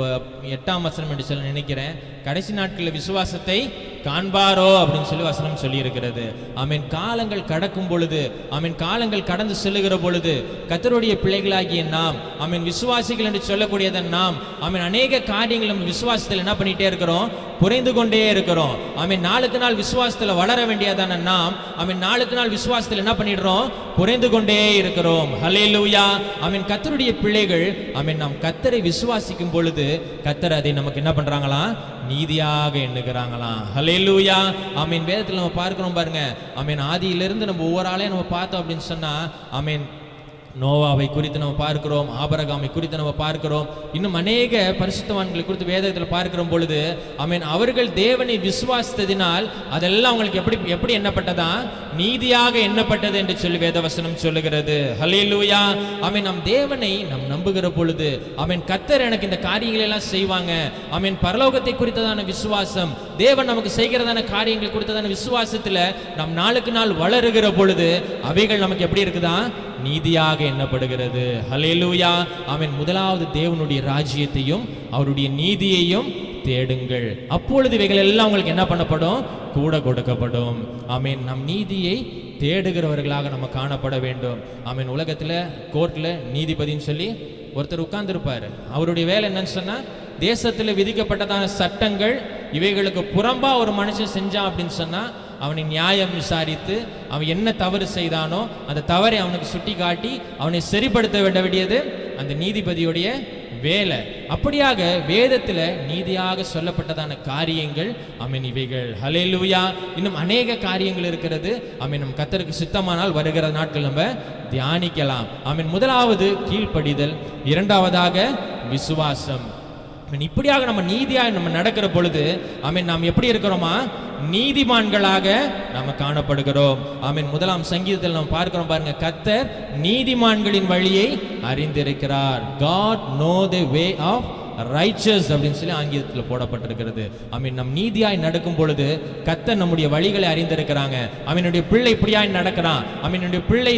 8ஆம் வசனம் என்று சொல்ல நினைக்கிறேன். கடைசி நாட்களில் விசுவாசத்தை காண்பாரோ அப்படின்னு சொல்லி வசனம் சொல்லி இருக்கிறது. ஆமென். காலங்கள் கடக்கும் பொழுது, ஆமென், காலங்கள் கடந்து செல்லுகிற பொழுது கர்த்தருடைய பிள்ளைகளாகிய நாம், ஆமென், விசுவாசிகள் என்று சொல்லக்கூடியதை நாம், ஆமென், அநேக காரியங்கள் நம்ம விசுவாசத்தில் என்ன பண்ணிட்டே இருக்கிறோம்? குறைந்து கொண்டே இருக்கிறோம். ஆமென். நாளுக்கு நாள் விசுவாசத்தில் வளர வேண்டியதான நாம், ஆமென், நாளுக்கு நாள் விசுவாசத்தில் என்ன பண்ணிடுறோம்? குறைந்து கொண்டே இருக்கிறோம். ஹல்லேலூயா. ஆமென். கர்த்தருடைய பிள்ளைகள், ஆமென், நாம் கர்த்தரை விசுவாசிக்கும் பொழுது கர்த்தர் அதை நமக்கு என்ன பண்றாங்களாம்? நீதியாக எண்ணுகிறாங்களாம். ஹல்லேலூயா. ஆமென். வேதத்தில் நம்ம பார்க்கிறோம் பாருங்க. ஆமென். ஆதியிலிருந்து நம்ம ஒவ்வொரு ஆளையும் நம்ம பார்த்தோம் அப்படின்னு சொன்னா, ஆமென், நோவாவை குறித்து நம்ம பார்க்கிறோம், ஆபிரகாமை குறித்து நம்ம பார்க்கிறோம், இன்னும் அநேக பரிசுத்தவான்களை குறித்து வேதத்தில் பார்க்கிற பொழுது, ஆமென், அவர்கள் தேவனை விசுவாசித்ததினால் அதெல்லாம் அவங்களுக்கு எப்படி எண்ணப்பட்டதா? நீதியாக எண்ணப்பட்டது என்று சொல்லி வேதவசனம் சொல்லுகிறது. ஹல்லேலூயா. ஆமென். நம் தேவனை நாம் நம்புகிற பொழுது, ஆமென், கர்த்தர் எனக்கு இந்த காரியங்களை எல்லாம் செய்வாங்க, ஆமென், பரலோகத்தை குறித்ததான விசுவாசம், தேவன் நமக்கு செய்கிறதான காரியங்களை குறித்ததான விசுவாசத்தில் நாம் நாளுக்கு நாள் வளருகிற பொழுது அவைகள் நமக்கு எப்படி இருக்குதா? நீதியாக எண்ணப்படுகிறது. ஹல்லேலூயா. ஆமென். முதலாவது தேவனுடைய ராஜ்யத்தையும் அவருடைய நீதியையும் தேடுங்கள், அப்பொழுது இவைகள் எல்லாம் உங்களுக்கு என்ன பண்ணப்படும்? கூட கொடுக்கப்படும். ஆமென். நம் நீதியை தேடுகிறவர்களாக நம்ம காணப்பட வேண்டும். ஆமென். உலகத்தில் கோர்ட்டில் நீதிபதின்னு சொல்லி ஒருத்தர் உட்கார்ந்துருப்பார். அவருடைய வேலை என்னன்னு சொன்னால், தேசத்தில் விதிக்கப்பட்டதான சட்டங்கள் இவைகளுக்கு புறம்பா ஒரு மனுஷன் செஞ்சான் அப்படின்னு சொன்னால் அவனை நியாயம் விசாரித்து அவன் என்ன தவறு செய்தானோ அந்த தவறை அவனுக்கு சுட்டி காட்டி அவனை சரிப்படுத்த வேண்டியது அந்த நீதிபதியுடைய வேலை. அப்படியாக வேதத்தில் நீதியாக சொல்லப்பட்டதான காரியங்கள், ஆமென், இவைகள். ஹல்லேலூயா. இன்னும் அநேக காரியங்கள் இருக்கிறது. ஆமென். நம் கர்த்தருக்கு சித்தமானால் வருகிற நாட்கள் நம்ம தியானிக்கலாம். ஆமென். முதலாவது கீழ்ப்படிதல், இரண்டாவதாக விசுவாசம். இப்படியாக நம்ம நீதியாக நம்ம நடக்கிற பொழுது, ஆமென், நாம் எப்படி இருக்கிறோமா? நீதிமான்களாக நாம காணப்படுகிறோம். ஆமென். முதலாம் சங்கீதத்தில் நாம் பார்க்கிறோம் பாருங்க, கர்த்தர் நீதிமான்களின் வழியை அறிந்திருக்கிறார். God know the way of righteous அப்படின்னு சொல்லி ஆங்கிலத்தில் போடப்பட்டிருக்கிறது. ஆமென். நம் நீதியாய் நடக்கும் பொழுது கர்த்தர் நம்முடைய வழிகளை அறிந்திருக்கிறாங்க. அவனுடைய பிள்ளை இப்படியாய் நடக்கிறான், அவனுடைய பிள்ளை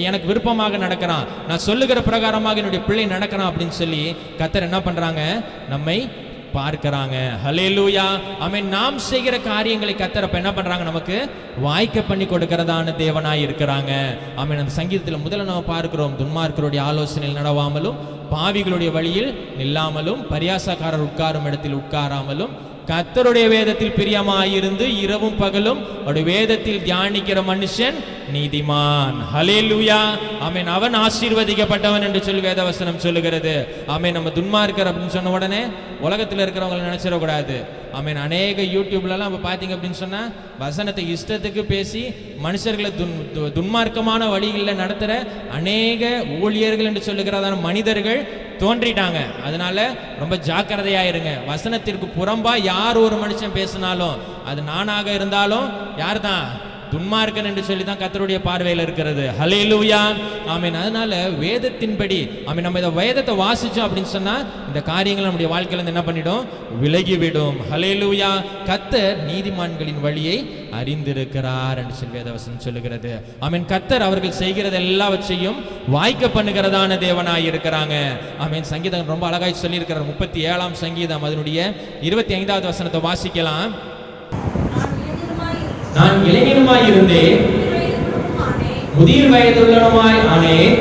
எனக்கு விருப்பமாக நடக்கிறான், நான் சொல்லுகிற பிரகாரமாக என்னுடைய பிள்ளை நடக்கிறான் அப்படின்னு சொல்லி கர்த்தர் என்ன பண்றாங்க? நம்மை பார்க்கிறாங்க. ஹல்லேலூயா. ஆமென். நாம் செய்கிற காரியங்களை கர்த்தர் அப்ப என்ன பண்றாங்க? நமக்கு வாய்க்க பண்ணி கொடுக்கிறதான தேவனாய் இருக்கிறாங்க. ஆமென். அந்த சங்கீதத்தில் முதல்ல நம்ம பார்க்கிறோம், துன்மார்க்கருடைய ஆலோசனையில் நடவாமலும் பாவிகளுடைய வழியில் நில்லாமலும் பரியாசக்காரர் உட்காரும் இடத்தில் உட்காராமலும் கர்த்தருடைய வேதத்தில் பிரியமாயிருந்து இரவும் பகலும் அவருடைய வேதத்தில் தியானிக்கிற மனுஷன் நீதிமான். ஹல்லேலூயா. ஆமென். அவன் ஆசீர்வதிக்கப்பட்டவன் என்று சொல்லி வேதவசனம் சொல்லுகிறது. ஆமென். நம்ம துன்மார்க்கர் அப்படின்னு சொன்ன உடனே உலகத்தில் இருக்கிறவங்களை நினைச்சிடக்கூடாது. ஆமென். அநேக யூடியூப்லலாம் நம்ம பார்த்தீங்க அப்படின்னு சொன்னால் வசனத்தை இஷ்டத்துக்கு பேசி மனுஷர்களை துன்மார்க்கமான வழிகளில் நடத்துகிற அநேக ஊழியர்கள் என்று சொல்லுகிறதான மனிதர்கள் தோன்றிட்டாங்க. அதனால ரொம்ப ஜாக்கிரதையாயிருங்க. வசனத்திற்கு புறம்பா யார் ஒரு மனுஷன் பேசினாலும் அது நானாக இருந்தாலும் யார் தான்? துன்மார்க்கன் என்று சொல்லி தான் கர்த்தருடைய பார்வையில் இருக்கிறது. ஹல்லேலூயா. ஆமென். அதனால வேதத்தின்படி, ஆமென், நம்ம இந்த வேதத்தை வாசிச்சோம் அப்படின்னு சொன்னா இந்த காரியங்கள் நம்முடைய வாழ்க்கையில என்ன பண்ணிடும்? விலகிவிடும். ஹல்லேலூயா. கர்த்தர் நீதிமான்களின் வழியை அறிந்திருக்கிறார் என்று சொல்லி வேதவசனம் சொல்லுகிறது. ஆமென். கர்த்தர் அவர்கள் செய்கிறது எல்லாவற்றையும் வாய்க்க பண்ணுகிறதான தேவனாய் இருக்கிறாங்க. ஆமென். சங்கீதம் ரொம்ப அழகாய் சொல்லி இருக்கிறார். 37ஆம் சங்கீதம் அதனுடைய 25வது வசனத்தை வாசிக்கலாம். நான் இளைஞனுமாய் இருந்தேன், முதிர் வயதுள்ளவனுமாய் ஆனேன்,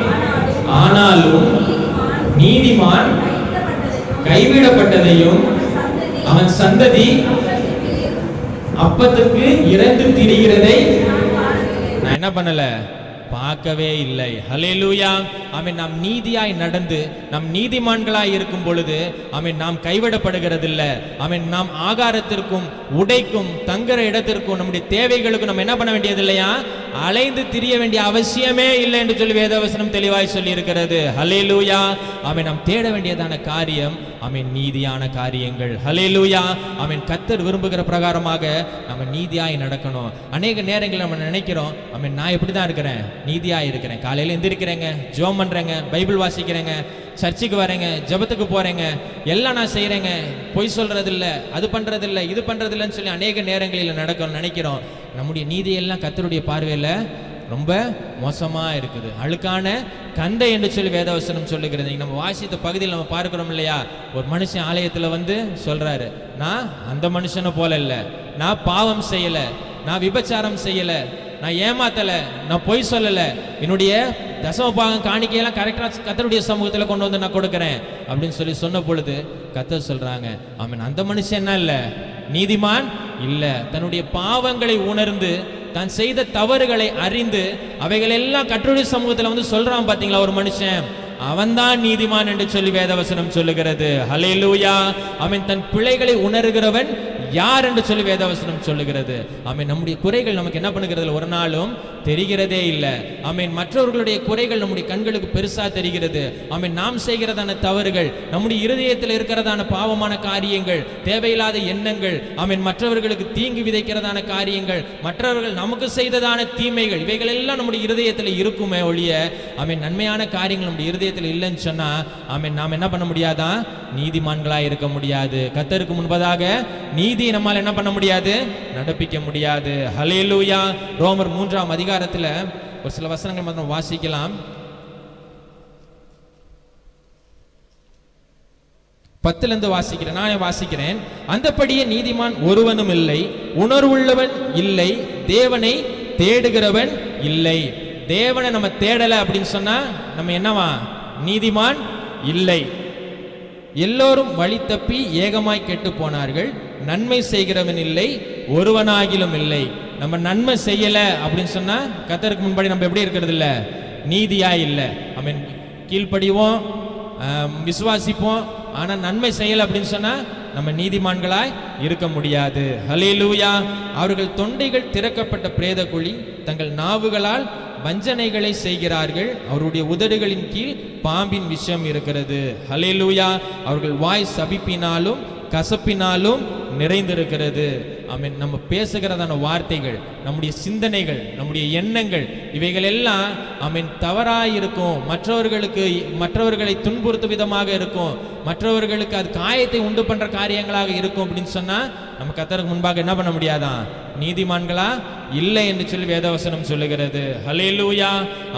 ஆனாலும் நீதிமான் கைவிடப்பட்டதையும் அவன் சந்ததி அப்பத்துக்கு இறந்து திரிகிறதை நான் என்ன பண்ணல? பார்க்கவே இல்லை. ஹல்லேலூயா. ஆமென். நாம் நீதியாய் நடந்து நம் நீதிமான்களாய் இருக்கும் பொழுது ஆமென், நாம் கைவிடப்படுகிறதில்லை. ஆமென். நாம் ஆகாரத்திற்கும் உடைக்கும் தங்குற இடத்திற்கும் நம்முடைய தேவைகளுக்கும் நம்ம என்ன பண்ண வேண்டியது இல்லையா? அலைந்து திரிய வேண்டிய அவசியமே இல்லை என்று சொல்லி வேதவசனம் தெளிவாய் சொல்லி இருக்கிறது. ஹல்லேலூயா. ஆமென். நாம் தேட வேண்டியதான காரியம் ஆமென் நீதியான காரியங்கள். ஹல்லேலூயா. ஆமென். கர்த்தர் விரும்புகிற பிரகாரமாக நம்ம நீதியாய் நடக்கணும். அநேக நேரங்களில் நம்ம நினைக்கிறோம், ஆமென், நான் எப்படி தான் இருக்கிறேன்? நீதியாக இருக்கிறேன். காலையில் எந்திரிக்கிறேங்க, ஜெபம் பண்ணுறேங்க, பைபிள் வாசிக்கிறேங்க, சர்ச்சுக்கு வரேங்க, ஜெபத்துக்கு போகிறேங்க, எல்லாம் நான் செய்கிறேங்க, பொய் சொல்கிறதில்ல, அது பண்ணுறதில்ல, இது பண்ணுறதில்லன்னு சொல்லி அநேக நேரங்களில் நினைக்கிறோம். நம்முடைய நீதியெல்லாம் கர்த்தருடைய பார்வையில் ரொம்ப மோசமா இருக்குது. அழுக்கான கந்தை என்று சொல்லி வேதவசனம் சொல்லுகிறது. நம்ம வாசித்த பகுதியில் நம்ம பார்க்கிறோம் இல்லையா, ஒரு மனுஷன் ஆலயத்தில் வந்து சொல்றாரு, நான் அந்த மனுஷனை போல இல்லை, நான் பாவம் செய்யல, நான் விபச்சாரம் செய்யல, நான் ஏமாத்தல, நான் பொய் சொல்லல, என்னுடைய தசம பாகம் காணிக்கையெல்லாம் கரெக்டாக கர்த்தருடைய சமூகத்தில் கொண்டு வந்து நான் கொடுக்குறேன் அப்படின்னு சொல்லி சொன்ன பொழுது கர்த்தர் சொல்றாங்க, ஆமென், அந்த மனுஷன் என்ன இல்லை, நீதிமான் இல்லை. தன்னுடைய பாவங்களை உணர்ந்து தான் செய்த தவறுகளை அறிந்து அவைகள் எல்லாம் கர்த்தருடைய சமூகத்தில் வந்து சொல்றான் பாத்தீங்களா ஒரு மனுஷன், அவன்தான் நீதிமான் என்று சொல்லி வேதவசனம் சொல்லுகிறது. ஹல்லேலூயா. ஆமென். தன் பிழைகளை உணர்கிறவன் யார் என்று சொல்லி வேதவசனம் சொல்லுகிறது. ஆமென். நம்முடைய குறைகள் நமக்கு என்ன பண்ணுகிறது, ஒரு நாளும் தெரிகிறதே இல்லை. ஆமென். மற்றவர்களுடைய குறைகள் நம்முடைய கண்களுக்கு பெருசா தெரிகிறது. ஆமென். நாம் செய்கிறதான தவறுகள், நம்முடைய இருதயத்தில் இருக்கிறதான பாவமான காரியங்கள், தேவையில்லாத எண்ணங்கள், ஆமென், மற்றவர்களுக்கு தீங்கு விதைக்கிறதான காரியங்கள், மற்றவர்கள் நமக்கு செய்ததான தீமைகள், இவைகள் எல்லாம் நம்முடைய இருதயத்தில் இருக்குமே ஒழிய, ஆமென், நன்மையான காரியங்கள் நம்முடைய இருதயத்தில் இல்லைன்னு சொன்னா, ஆமென், நாம் என்ன பண்ண முடியாதா, நீதிமான்களா இருக்க முடியாது. கர்த்தருக்கு முன்பதாக நீதியை நம்மால் என்ன பண்ண முடியாது, நடப்பிக்க முடியாது. ஹல்லேலூயா. ரோமர் 3ஆம் அதிகாரத்தில் ஒரு சில வசனங்கள் மட்டும் வாசிக்கலாம். 10 வாசிக்கிறேன், நானே வாசிக்கிறேன். அந்தபடியே நீதிமான் ஒருவனும் இல்லை, உணர்வுள்ளவன் இல்லை, தேவனை தேடுகிறவன் இல்லை. தேவனை நம்ம தேடலை அப்படின்னு சொன்னா நம்ம என்னவா, நீதிமான் இல்லை. எல்லோரும் வழி தப்பி ஏகமாய் கெட்டு போனார்கள், நன்மை செய்கிறவன் இல்லை, ஒருவனாகிலும் இல்லை. நம்ம நன்மை செய்யல அப்படின்னு சொன்னா கர்த்தருக்கு முன்படி நம்ம எப்படி இருக்கிறது இல்லை, நீதியா இல்லை. ஆமென். கீழ்ப்படிவோம், விசுவாசிப்போம், ஆனா நன்மை செய்யல அப்படின்னு சொன்னா நம்ம நீதிமான்களாய் இருக்க முடியாது. ஹல்லேலூயா. அவர்கள் தொண்டைகள் திறக்கப்பட்ட பிரேத குழி, தங்கள் நாவுகளால் வஞ்சனைகளை செய்கிறார்கள், அவருடைய உதடுகளின் கீழ் பாம்பின் விஷம் இருக்கிறது. ஹல்லேலூயா. அவர்கள் வாய் சபிப்பினாலும் கசப்பினாலும் நிறைந்திருக்கிறது. ஆமென். நம்ம பேசுகிறதான வார்த்தைகள், நம்முடைய சிந்தனைகள், நம்முடைய எண்ணங்கள், இவைகள் எல்லாம் ஆமென் தவறாய் இருக்கும், மற்றவர்களை துன்புறுத்தும் விதமாக இருக்கும், மற்றவர்களுக்கு அது காயத்தை உண்டு பண்ற காரியங்களாக இருக்கும் அப்படின்னு சொன்னா நம்ம கர்த்தருக்கு முன்பாக என்ன பண்ண முடியாதான், நீதிமான்களா இல்லை என்று சொல்லி வேதவசனம் சொல்லுகிறது. ஹல்லேலூயா.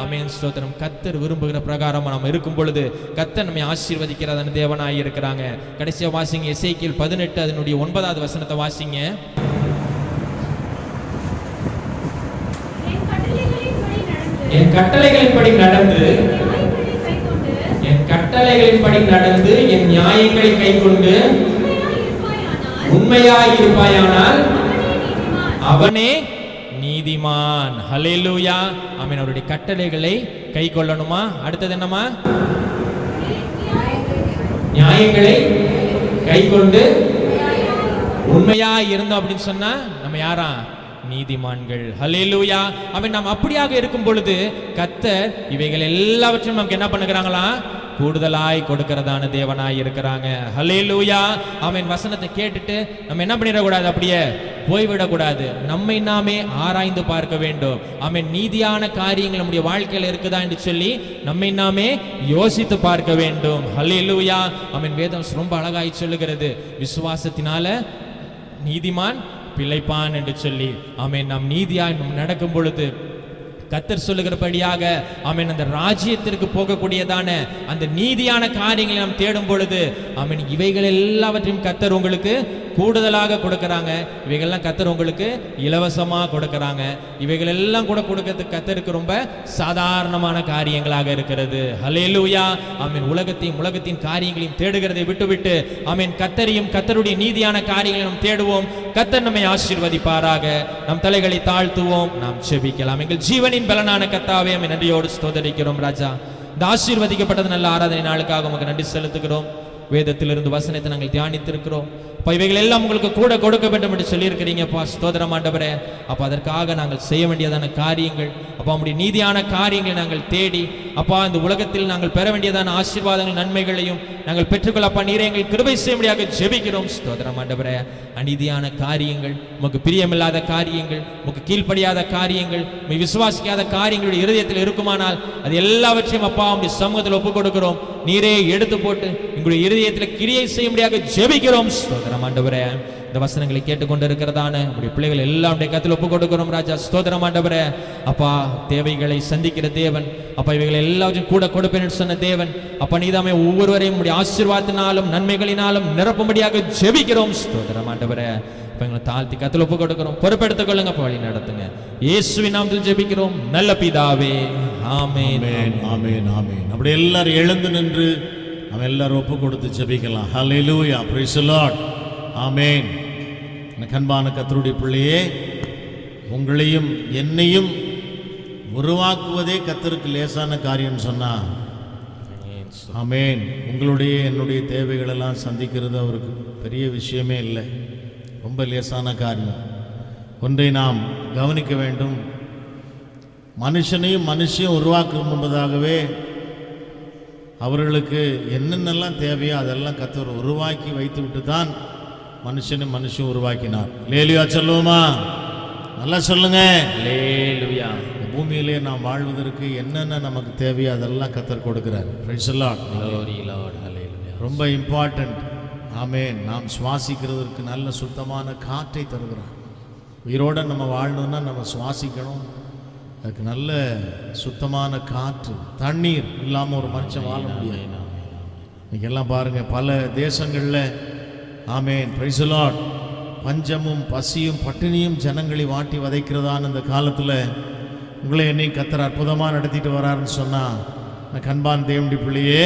ஆமென். ஸ்தோத்திரம். கர்த்தர் விரும்புகிற பிரகாரமா நம்ம இருக்கும் பொழுது கர்த்தர் நம்மை ஆசீர்வதிக்கிறதான தேவனாய் இருக்கிறாங்க. கடைசியா வாசிங்க, எசேக்கியேல் 18 அதனுடைய 9வது வசனத்தை வாசிங்க. என் கட்டளைகளின்படி நடந்து, என் கட்டளைகளின்படி நடந்து என் நியாயங்களை கைக்கொண்டு உண்மையாய் இருப்பாயானால் அவனே நீதிமான். ஹல்லேலூயா. ஆமென். அவருடைய கட்டளைகளை கை கொள்ளணுமா? அடுத்தது என்னமா? நியாயங்களை கை கொண்டு உண்மையா இருந்தோம் அப்படின்னு சொன்னா நம்ம யாரா? நீதிமான்கள். ஹல்லேலூயா. ஆமென். நாம் அப்படியாக இருக்கும் பொழுது கர்த்தர் இவைகள் எல்லாவற்றையும் நமக்கு என்ன பண்ணுகிறாங்களா? கூடுதலாய் கொடுக்கிறதான தேவனாய் இருக்கிறாங்க. ஹல்லேலூயா. ஆமென். வசனத்தை கேட்டுட்டு நம்ம என்ன பண்ணிடக்கூடாது, அப்படியே போய்விடக்கூடாது. நம்மை நாமே ஆராய்ந்து பார்க்க வேண்டும். ஆமென். நீதியான காரியங்கள் நம்முடைய வாழ்க்கையில் இருக்குதா என்று சொல்லி நம்மை நாமே யோசித்து பார்க்க வேண்டும். ஹல்லேலூயா. ஆமென். வேதம் ரொம்ப அழகாய் சொல்லுகிறது, விசுவாசத்தினால நீதிமான் பிழைப்பான் என்று சொல்லி. ஆமென். நாம் நீதியாய் நடக்கும் பொழுது கர்த்தர் சொல்லுகிறபடியாக ஆமென் அந்த ராஜ்யத்திற்கு போகக்கூடியதான அந்த நீதியான காரியங்களை நாம் தேடும் பொழுது ஆமென் இவைகள் எல்லாவற்றையும் கர்த்தர் உங்களுக்கு கூடுதலாக கொடுக்கறாங்க. இவைகள்லாம் கர்த்தர் உங்களுக்கு இலவசமா கொடுக்கறாங்க. இவைகள் எல்லாம் கூட கொடுக்கிறதுக்கு கர்த்தருக்கு ரொம்ப சாதாரணமான காரியங்களாக இருக்கிறது. ஹல்லேலூயா. ஆமென். உலகத்தின் காரியங்களையும் தேடுகிறதை விட்டுவிட்டு ஆமென் கர்த்தரையும் கர்த்தருடைய நீதியான காரியங்களை நாம் தேடுவோம். கர்த்தர் நம்மை ஆசீர்வதிப்பாராக. நம் தலைகளை தாழ்த்துவோம், நாம் ஜெபிக்கலாம். எங்கள் ஜீவனின் பலனான கர்த்தாவே, ஆமென், நன்றியோடு ஸ்தோத்திரிக்கிறோம் ராஜா. இந்த ஆசீர்வதிக்கப்பட்டது நல்ல ஆராதனை நாளுக்காக உமக்கு நன்றி செலுத்துகிறோம். வேதத்திலிருந்து வசனத்தை நாங்கள் தியானித்திருக்கிறோம். அப்போ இவைகள் எல்லாம் உங்களுக்கு கூட கொடுக்க வேண்டும் என்று சொல்லியிருக்கிறீங்கப்பா. ஸ்தோத்திரம் ஆண்டவரே. அப்போ அதற்காக நாங்கள் செய்ய வேண்டியதான காரியங்கள், அப்போ நம்முடைய நீதியான காரியங்களை நாங்கள் தேடி அப்பா இந்த உலகத்தில் நாங்கள் பெற வேண்டியதான ஆசீர்வாதங்கள் நன்மைகளையும் நாங்கள் பெற்றுக்கொள்ள அப்பா நீரை எங்கள் கிருபை செய்யும்படியாக ஜெபிக்கிறோம். ஸ்தோத்திரம் ஆண்டவரே. அநீதியான காரியங்கள், உமக்கு பிரியமில்லாத காரியங்கள், உமக்கு கீழ்ப்படியாத காரியங்கள், விசுவாசிக்காத காரியங்களுடைய இருதயத்தில் இருக்குமானால் அது எல்லாவற்றையும் அப்பா உம்முடைய சமூகத்தில் ஒப்புக் கொடுக்கிறோம். நீரே எடுத்து போட்டு எங்களுடைய இருதயத்தில் கிரியை செய்யும்படியாக ஜெபிக்கிறோம். ஸ்தோத்திரம் ஸ்தோத்திரம் ஆண்டவரே. இந்த வசனங்களை கேட்டுக்கொண்டு இருக்கிறதான உடைய பிள்ளைகள் எல்லாம் உடைய கத்தில் ஒப்பு கொடுக்கிறோம் ராஜா. ஸ்தோத்திரம் ஆண்டவரே. அப்பா, தேவைகளை சந்திக்கிற தேவன், அப்பா இவைகளை எல்லாவற்றையும் கூட கொடுப்பேன் சொன்ன தேவன், அப்பா நீதாமே ஒவ்வொருவரையும் உடைய ஆசீர்வாதத்தினாலும் நன்மைகளினாலும் நிரப்பும்படியாக ஜெபிக்கிறோம். ஸ்தோத்திரம் ஆண்டவரே. எங்களை தாழ்த்தி கத்தில் ஒப்பு கொடுக்கிறோம். பொறுப்பெடுத்துக் கொள்ளுங்க, வழி நடத்துங்க. இயேசுவின் நாமத்தில் ஜெபிக்கிறோம் நல்ல பிதாவே. ஆமென், ஆமென், ஆமென். அப்படி எல்லாரும் எழுந்து நின்று நம்ம எல்லாரும் ஒப்பு கொடுத்து ஜெபிக்கலாம். ஹல்லேலூயா, பிரைஸ் தி லார்ட், ஆமென். அன்பான கர்த்தருடைய பிள்ளையே, உங்களையும் என்னையும் உருவாக்குவதே கர்த்தருக்கு லேசான காரியம் சொன்னா, ஆமென். உங்களுடைய என்னுடைய தேவைகளெல்லாம் சந்திக்கிறது அவருக்கு பெரிய விஷயமே இல்லை, ரொம்ப லேசான காரியம். ஒன்றை நாம் கவனிக்க வேண்டும், மனுஷனையும் மனுஷையும் உருவாக்கும் முன்பதாகவே அவர்களுக்கு என்னென்னலாம் தேவையோ அதெல்லாம் கர்த்தர் உருவாக்கி வைத்து விட்டு தான் மனுஷனும் மனுஷன் உருவாக்கினார். லேலுயா சொல்லுவோமா? நல்லா சொல்லுங்க. லேலுயா. பூமியிலே நாம் வாழ்வதற்கு என்னென்ன நமக்கு தேவையோ அதெல்லாம் கர்த்தர் கொடுக்கிறார். Price the Lord. Glory Lord. Hallelujah. ரொம்ப இம்பார்ட்டன்ட். ஆமென். நாம் சுவாசிக்கிறதற்கு நல்ல சுத்தமான காற்றை தருகிறார். உயிரோடு நம்ம வாழணும்னா நம்ம சுவாசிக்கணும், அதுக்கு நல்ல சுத்தமான காற்று. தண்ணீர் இல்லாமல் ஒரு மனுஷன் வாழ முடியாது. இன்னைக்கெல்லாம் பாருங்கள், பல தேசங்களில் ஆமென் பிரைஸ் தி லார்ட், பஞ்சமும் பசியும் பட்டினியும் ஜனங்களை வாட்டி வதைக்கிறதான இந்த காலத்தில் உங்களை என்னையும் கர்த்தர் அற்புதமாக நடத்திட்டு வராருன்னு சொன்னால், நான் கண்பான் தேவனுடைய பிள்ளையே,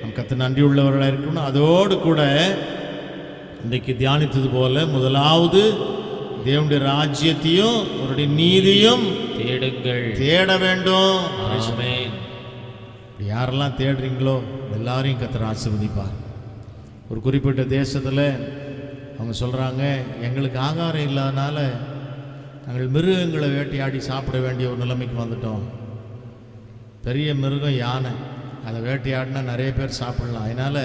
நம் கர்த்தர் நன்றி உள்ளவர்களாக இருக்கணும். அதோடு கூட இன்றைக்கு தியானித்தது போல முதலாவது தேவனுடைய ராஜ்யத்தையும் அவருடைய நீதியும் தேடுங்கள், தேட வேண்டும். ஆமென். யாரெல்லாம் தேடுறீங்களோ எல்லாரையும் கர்த்தர் ஆசீர்வதிப்பார். ஒரு குறிப்பிட்ட தேசத்தில் அவங்க சொல்கிறாங்க, எங்களுக்கு ஆகாரம் இல்லாதனால நாங்கள் மிருகங்களை வேட்டையாடி சாப்பிட வேண்டிய ஒரு நிலைமைக்கு வந்துட்டோம். பெரிய மிருகம் யானை, அதை வேட்டையாடினா நிறைய பேர் சாப்பிடலாம், அதனால்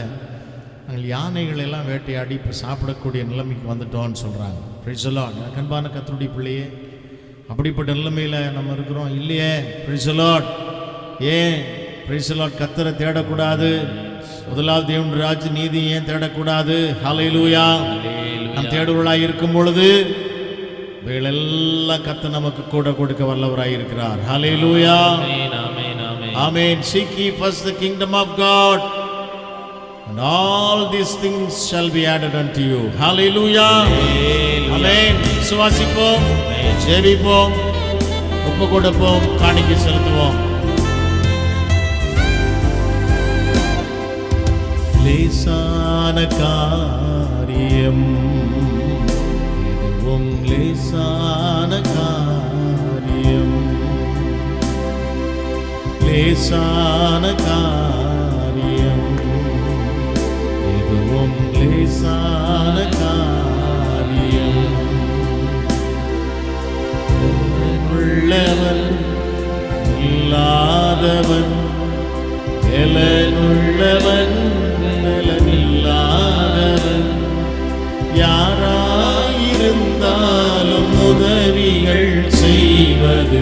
நாங்கள் யானைகளெல்லாம் வேட்டையாடி இப்போ சாப்பிடக்கூடிய நிலைமைக்கு வந்துட்டோம்னு சொல்கிறாங்க. Price the Lord. எனக்கு அன்பான கர்த்தருடைய பிள்ளையே, அப்படிப்பட்ட நிலைமையில் நம்ம இருக்கிறோம் இல்லையே? Price the Lord. ஏன் பிரைஸ் தி லார்ட் கர்த்தரை தேடக்கூடாது? முதலாவது தேவனுடைய ராஜ்ய நீதி ஏன் தேடக்கூடாது? ஹல்லேலூயா. நாம் தேடுவர்களாக இருக்கும் பொழுது இவைகளெல்லாம் கர்த்தர் நமக்கு கூட கொடுக்க வல்லவராய் இருக்கிறார். ஹல்லேலூயா. ஆமென், ஆமென், ஆமென். Amen. Seek ye first the kingdom of God, and all these things shall be added unto you. Hallelujah. Amen. சுவாசிப்போம், ஜெபிப்போம், ஒப்பு கொடுப்போம், காணிக்கை செலுத்துவோம். லேசான காரியம், இதுவும் லேசான காரியம், லேசான காரியம், இதுவும் லேசான காரியம். உள்ளவன் இல்லாதவன், பலனுள்ளவன் பலனில்லாதவன், யாராயிருந்தாலும் உதவிகள் செய்வது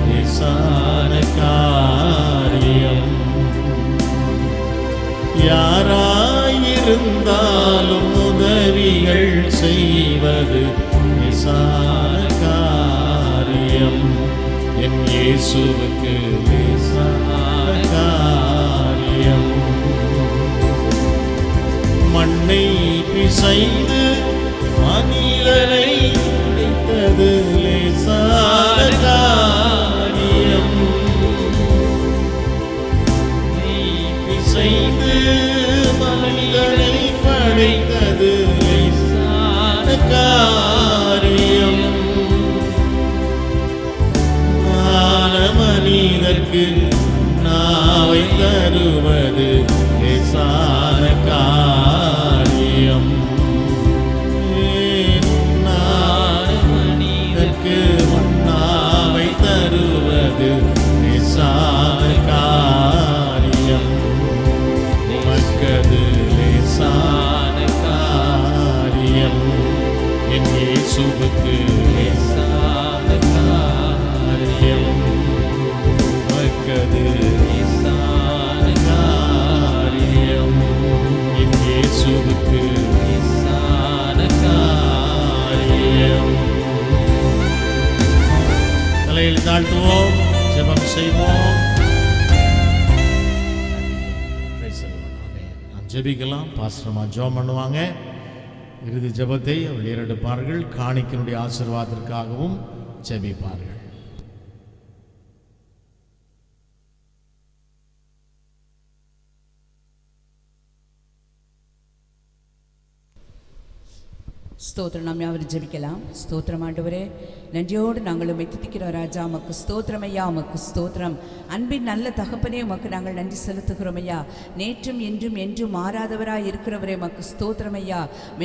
லேசான காரியம். யாராயிருந்தாலும் உதவிகள் செய்வது லேசான காரியம். என் இயேசுவுக்கு லேசான காரியம். மண்ணை பிசைந்து மனிதனை படைத்தது லேசான காரியம். பிசைந்து மனிதனை படைத்தது லேசான காரியம். மனிதர்க்கு நாவை தருவது லேசான காரியம். மனிதர்க்கு மன்னாவை தருவது லேசான காரியம். உமக்கது லேசான காரியம். என் இயேசுவுக்கு லேசான காரியம். உமக்கது லேசான காரியம். என் இயேசுவுக்கு லேசான தலையில் தாழ்த்துவோம், ஜெபம் செய்வோம். நாம் ஜெபிக்கலாம். பாஸ்டர்மா ஜெபம் பண்ணுவாங்க. இறுதி ஜெபத்தை அவர்கள் ஏறெடுப்பார்கள். காணிக்கையினுடைய ஆசீர்வாதத்திற்காகவும் ஜெபிப்பார்கள். ஸ்தோத்திரம். நாம் யாவரும் ஜெபிக்கலாம். ஸ்தோத்திரம் ஆண்டவரே, நன்றியோடு நாங்கள் உம்மை துதிக்கிறோம் ராஜா. உமக்கு ஸ்தோத்திரம் ஐயா, உமக்கு ஸ்தோத்திரம். அன்பின் நல்ல தகப்பனே, உமக்கு நாங்கள் நன்றி செலுத்துகிறோம் ஐயா. நேற்றும் என்றும் என்றும் மாறாதவராய் இருக்கிறவரே உமக்கு ஸ்தோத்திரம் ஐயா.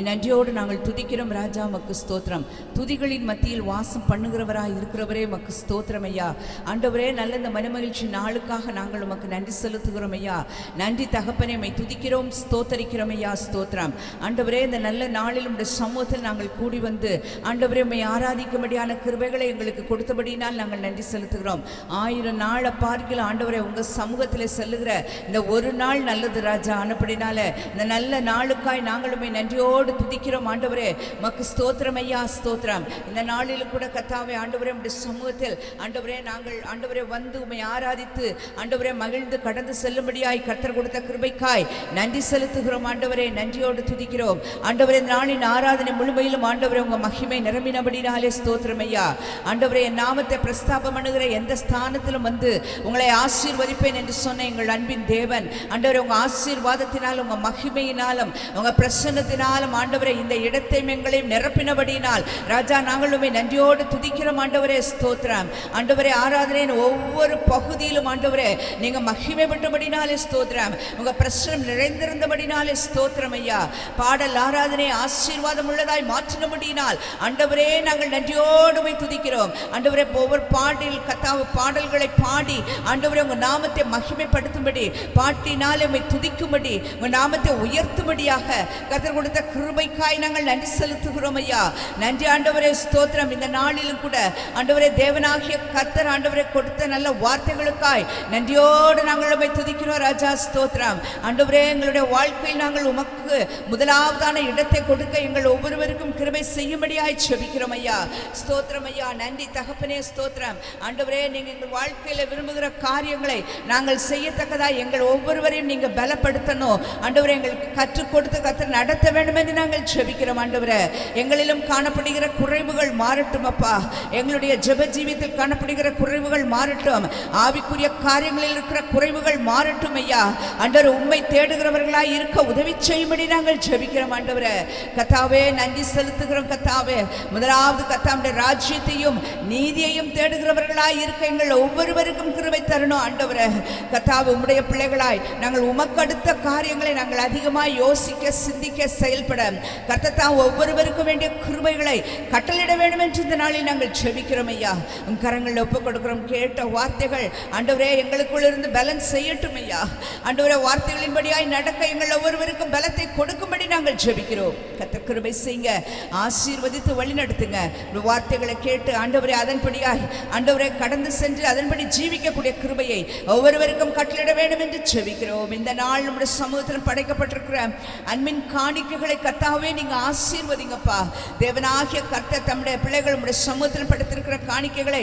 நன்றியோடு நாங்கள் துதிக்கிறோம் ராஜா, உமக்கு ஸ்தோத்திரம். துதிகளின் மத்தியில் வாசம் பண்ணுகிறவராய் இருக்கிறவரே உமக்கு ஸ்தோத்திரம் ஐயா. ஆண்டவரே, நல்ல இந்த மனமகிழ்ச்சி நாளுக்காக நாங்கள் உமக்கு நன்றி செலுத்துகிறோம் ஐயா. நன்றி தகப்பனே, உம்மை துதிக்கிறோம், ஸ்தோத்தரிக்கிறோம் ஐயா. ஸ்தோத்திரம் ஆண்டவரே. இந்த நல்ல நாளில் உடைய சமூகத்தில் நாங்கள் கூடி வந்து ஆண்டவரே உம்மை ஆராதிக்கும்படியான கிருபைகளை எங்களுக்கு கொடுத்தபடினால் நாங்கள் நன்றி செலுத்துகிறோம். 1000 நாளை பார்க்கல ஆண்டவரே உங்கள் சமூகத்தில் செல்லுகிற இந்த ஒரு நாள் நல்லது ராஜா. ஆனப்படினால இந்த நல்ல நாளுக்காய் நாங்கள் உம்மை நன்றியோடு துதிக்கிறோம் ஆண்டவரே. மக்கு ஸ்தோத்திரம் ஐயா, ஸ்தோத்திரம். இந்த நாளில் கூட கர்த்தாவே ஆண்டவரே உம்முடைய சமூகத்தில் ஆண்டவரே நாங்கள் ஆண்டவரே வந்து உம்மை ஆராதித்து ஆண்டவரே மகிழ்ந்து கடந்து செல்லும்படியாய் கர்த்தர் கொடுத்த கிருபைக்காய் நன்றி செலுத்துகிறோம் ஆண்டவரே. நன்றியோடு துதிக்கிறோம் ஆண்டவரே. இந்த நாளின் ஆராதனை முழுமையிலும் ஆண்டவரே உங்க மகிமை நிரம்பினபடினாலே ஸ்தோத்திரம் ஐயா. ஆண்டவரே, என் நாமத்தை பிரஸ்தாபம் பண்ணுகிற எந்த ஸ்தானத்திலும் வந்து உங்களை ஆசீர்வதிப்பேன் என்று சொன்ன எங்கள் அன்பின் தேவன் ஆண்டவரே, உங்க ஆசீர்வாதத்தினாலும் உங்க மகிமையினாலும் உங்க பிரசன்னத்தினாலும் ஆண்டவரே இந்த இடத்தையும் எங்களையும் நிரப்பினபடினால் ராஜா நாங்களுமே நன்றியோடு துதிக்கிறோம் ஆண்டவரே. ஸ்தோத்திரம் ஆண்டவரே. ஆராதனையின் ஒவ்வொரு பகுதியிலும் ஆண்டவரே நீங்க மகிமை பெற்றபடினாலே ஸ்தோத்திரம். உங்க பிரசனம் நிறைந்திருந்தபடினாலே ஸ்தோத்திரம் ஐயா. பாடல் ஆராதனை ஆசீர்வாதம் உள்ளதாய் மாற்றினபடினால் ஆண்டவரே நாங்கள் நன்றியோடு போய் துதிக்கிறோம் ஆண்டவரே. ஒவ்வொரு பாடல் கத்தாவு பாடல்களை பாடி ஆண்டவரே உங்க நாமத்தை மகிமைப்படுத்தும்படி பாட்டினாலே உம்மை துதிக்கும்படி உங்க நாமத்தை உயர்த்தும்படியாக கர்த்தர் கொடுத்த கிருபைக்காய் நாங்கள் நன்றி செலுத்துகிறோம் ஐயா. நன்றி ஆண்டவரே. ஸ்தோத்திரம். இந்த நாளிலும் கூட ஆண்டவரே தேவனாகிய கர்த்தர் ஆண்டவரே கொடுத்த நல்ல வார்த்தைகளுக்காய் நன்றியோடு நாங்கள் உம்மை துதிக்கிறோம் ராஜா. ஸ்தோத்திரம் ஆண்டவரே. எங்களுடைய வாழ்க்கையில் நாங்கள் உமக்கு முதலாவதான இடத்தை கொடுக்க எங்கள் ஒவ்வொருவருக்கும் கிருபை செய்யும்படியாய் செபிக்கிறோம் ஐயா. ஸ்தோத்திரம் ஐயா. நன்றி தகப்பனே. ஸ்தோத்திரம் ஆண்டவரே. நீங்க எங்கள் வாழ்க்கையில விரும்புகிற காரியங்களை நாங்கள் செய்யத்தக்கதா எங்கள் ஒவ்வொருவரையும் நீங்க பலப்படுத்தணும் ஆண்டவரே. எங்களுக்கு கற்றுக் கொடுத்து கர்த்தர் நடத்த வேண்டும் என்று நாங்கள் செபிக்கிறோம் ஆண்டவரே. எங்களிலும் காணப்படுகிற குறைவுகள் மாறட்டும் அப்பா. எங்களுடைய ஜெப ஜீவியத்தில் காணப்படுகிற குறைவுகள் மாறட்டும். ஆவிக்குரிய காரியங்களில் இருக்கிற குறைவுகள் மாறட்டும் ஐயா. ஆண்டவர் உம்மை தேடுகிறவர்களாய் இருக்க உதவி செய்யும்படி நாங்கள் செபிக்கிறோம் ஆண்டவரே. கர்த்தாவே நன்றி செலுத்துகிறோம் கர்த்தாவே. முதலாவது கர்த்தாவுடைய ராஜ்யத்தையும் நீதியையும் தேடுகிறவர்களாய் இருக்க எங்கள் ஒவ்வொருவருக்கும் கிருபை தரணும் ஆண்டவரே. கர்த்தாவே உம்முடைய பிள்ளைகளாய் நாங்கள் உமக்கு அடுத்த காரியங்களை நாங்கள் அதிகமாக யோசிக்க சிந்திக்க செயல்பட கர்த்தர் ஒவ்வொருவருக்கும் வேண்டிய கிருபைகளை கட்டளிட வேண்டும் என்று இந்த நாளில் நாங்கள் செபிக்கிறோம் ஐயா. உம் கரங்களில் ஒப்புக் கொடுக்கிறோம். கேட்ட வார்த்தைகள் ஆண்டவரே எங்களுக்குள்ள இருந்து பலன் செய்யட்டும் ஐயா. ஆண்டவரே வார்த்தைகளின்படியாய் நடக்க எங்கள் ஒவ்வொருவருக்கும் பலத்தை கொடுக்கும்படி நாங்கள் ஜெபிக்கிறோம். கர்த்தர் கிருபை செய்யுங்க, ஆசீர்வதித்து வழி நடத்துங்க. வார்த்தைகளை கேட்டு ஆண்டவரே அதன்படியாய் ஆண்டவரே கடந்து சென்று அதன்படி ஜீவிக்கக்கூடிய கிருபையை ஒவ்வொருவருக்கும் கட்டளிட வேண்டும் என்று ஜெபிக்கிறோம். இந்த நாள் நம்முடைய சமூகத்தில் படைக்கப்பட்டிருக்கிற அன்பின் காணிக்கைகளை கர்த்தாவே நீங்க ஆசீர்வதிங்கப்பா. தேவனாகிய கர்த்தர் தம்முடைய பிள்ளைகள் நம்முடைய சமூகத்தில் படைத்திருக்கிற காணிக்கைகளை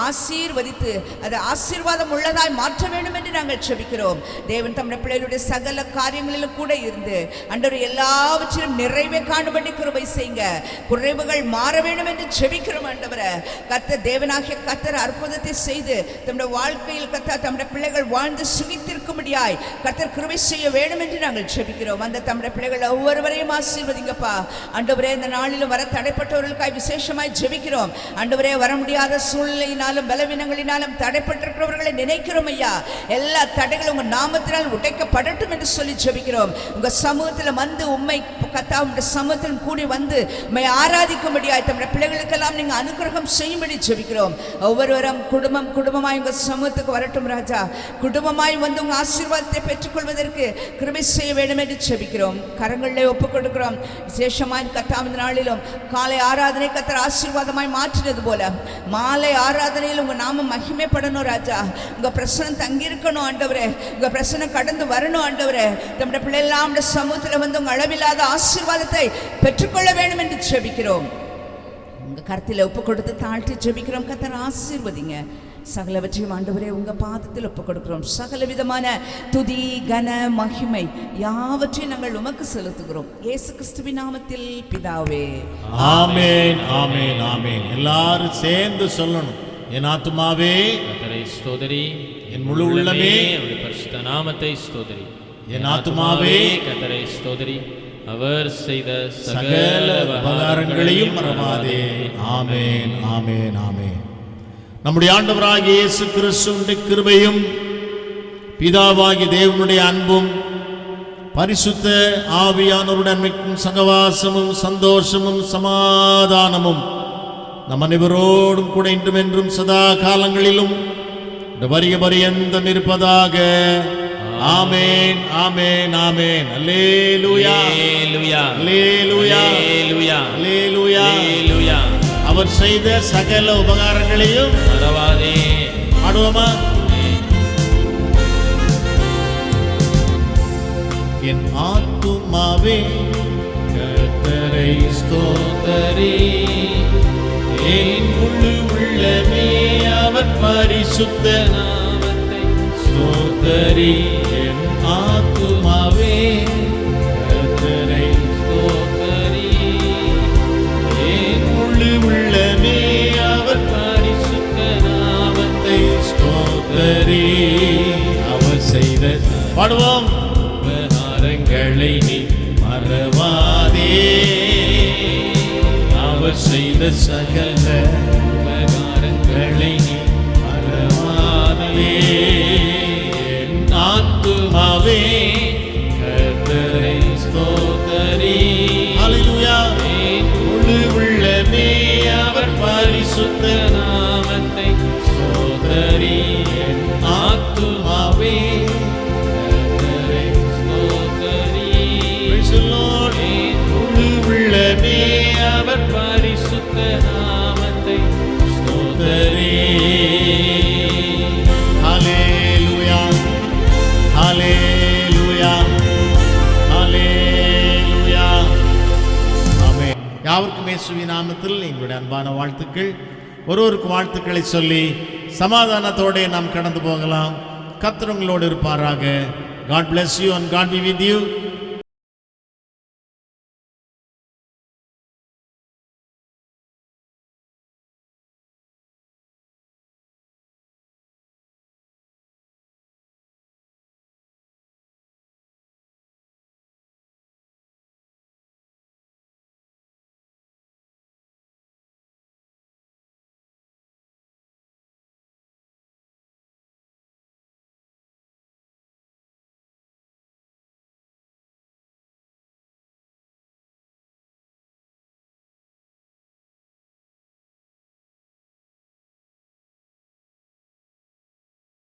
ஆசீர்வதித்து அது ஆசீர்வாதம் உள்ளதாய் மாற்ற வேண்டும் என்று நாங்கள் ஜெபிக்கிறோம். தேவன் தம்முடைய பிள்ளைகளுடைய சகல காரியங்களிலும் கூட இருந்து ஆண்டவரே எல்லாவற்றிலும் நிறைவே காணும்படி கிருபை செய்யுங்க. குறைவுகள் மாற வேண்டும் என்று ஜெபிக்கிறோம் ஆண்டவரே. கர்த்தர் தேவனாகிய கர்த்தர் அற்புதத்தை செய்து தம்முடைய வாழ்க்கையில் கர்த்தர் தம்முடைய பிள்ளைகள் வாழ்ந்து சுகித்திருக்கும்படியாய் கர்த்தர் கிருபை செய்ய வேண்டும் என்று நாங்கள் ஜெபிக்கிறோம். அந்த தம்முடைய பிள்ளைகள் ஒவ்வொருவரையும் ஆசீர்வதிங்கப்பா ஆண்டவரே. இந்த நாளிலும் வர தடைப்பட்டவர்களுக்காய் விசேஷமாய் ஜெபிக்கிறோம் ஆண்டவரே. வர முடியாத சூழ்நிலையினாலும் பலவீனங்களினாலும் தடைப்பட்டிருக்கிறவர்களை நினைக்கிறோம் ஐயா. எல்லா தடைகளும் உங்க நாமத்தினால் உடைக்கப்படட்டும் என்று சொல்லி ஜெபிக்கிறோம். உங்க சமூகத்தில் வந்து உம்மை கர்த்தா உம்முடைய சமூகத்தில் கூடி வந்து உம்மை ஆராதிக்கும்படியாய் தம்முடைய பிள்ளைகளுக்கெல்லாம் நீங்க அனுகிரகம் செய்யும்படி ஜெபிக்கிறோம். ஒவ்வொருவரும் குடும்பமாய் உங்க சமூகத்துக்கு வரட்டும் ராஜா. குடும்பமாய் வந்து உங்க ஆசீர்வாதத்தை பெற்றுக்கொள்வதற்கு கிருபை செய்ய வேண்டும் என்று ஜெபிக்கிறோம். கரங்களிலே ஒப்புக் கொடுக்கிறோம். விசேஷமாய் கர்த்தா இந்த நாளிலும் காலை ஆராதனை கர்த்தர் ஆசீர்வாதமாய் மாற்றினது போல மாலை ஆராதனையில் உங்க நாமம் மகிமைப்படணும் ராஜா. உங்க பிரசனம் தங்கியிருக்கணும் ஆண்டவரே. உங்க பிரசனம் கடந்து வரணும் ஆண்டவரே. நம்முடைய பிள்ளைலாம் சமூகத்தில் வந்து உங்க அளவில்லாத ஆசீர்வாதத்தை பெற்றுக்கொள்ள வேண்டும் என்று ஜெபிக்கிறோம். உங்கள் கருத்தில் ஒப்பு கொடுத்து தாழ்த்தி ஜெபிக்கிறோம். கர்த்தர் ஆசீர்வதிங்க. சகலவற்றையும் ஆண்டவரே உங்கள் பாதத்தில் ஒப்பு கொடுக்கிறோம். சகல விதமான துதி கன மகிமை யாவற்றையும் நாங்கள் உமக்கு செலுத்துகிறோம். இயேசு கிறிஸ்துவின் நாமத்தில் பிதாவே, ஆமென் ஆமென் ஆமென். எல்லாரும் சேர்ந்து சொல்லணும். என் ஆத்துமாவே கர்த்தரை ஸ்தோத்திரி, என் முழு உள்ளமே அவருடைய பரிசுத்த நாமத்தை ஸ்தோத்திரி. என் ஆத்துமாவே கர்த்தரை ஸ்தோத்திரி, அவர் செய்த சகல உபகாரங்களையும் மறவாதே. ஆமென் ஆமென் ஆமென். நம்முடைய ஆண்டவராகிய இயேசு கிறிஸ்துவின் கிருபையும் பிதாவாகிய தேவனுடைய அன்பும் பரிசுத்த ஆவியானவருடன் மிக்கும் சகவாசமும் சந்தோஷமும் சமாதானமும் நம் அனைவரோடும் கூட இன்றும் என்றும் சதா காலங்களிலும் வரிய பரியந்தம் இருப்பதாக. ஆமென் ஆமென் ஆமென். அல்லேலூயா அல்லேலூயா அல்லேலூயா அல்லேலூயா அல்லேலூயா. அல்லேலூயா. அவர் செய்த சகல உபகாரங்களையும் மறவாதே. ஆடுவோமா? என் ஆத்துமாவே கர்த்தரை ஸ்தோத்தரி, என் முழு உள்ளமே அவர் பரிசுத்த நாமத்தை ஸ்தோத்தரி. என் ஆத்துமாவே கர்த்தரை ஸ்தோத்தரி, என் முழு உள்ளமே அவர் பரிசுத்த நாமத்தை ஸ்தோத்தரி. அவர் செய்த பாடுவோம். உபகாரங்களை நீ மறவாதே, அவர் செய்த சகல உபகாரங்களை நீ மறவாதே. என் ஆத்துமாவே கர்த்தரை ஸ்தோத்தரி, ஹல்லேலூயா. என் முழு உள்ளமே அவர் பரிசுத்த நாமத்தை ஸ்தோத்தரி. என் ஆத்துமாவே கர்த்தரை ஸ்தோத்தரி. Praise the Lord. என் முழு உள்ளமே அவர் பரிசுத்த நாமத்தை ஸ்தோத்தரி. ஹல்லேலூயா ஹல்லேலூயா ஹல்லேலூயா. ஆமென். யாவருக்கும் இயேசுவின் நாமத்தில் எங்களுடைய அன்பான வாழ்த்துக்கள். ஒருவருக்கு வாழ்த்துக்களை சொல்லி சமாதானத்தோடு நாம் கடந்து போகலாம். கர்த்தர் உங்களோடு இருப்பாராக. God bless you and God be with you.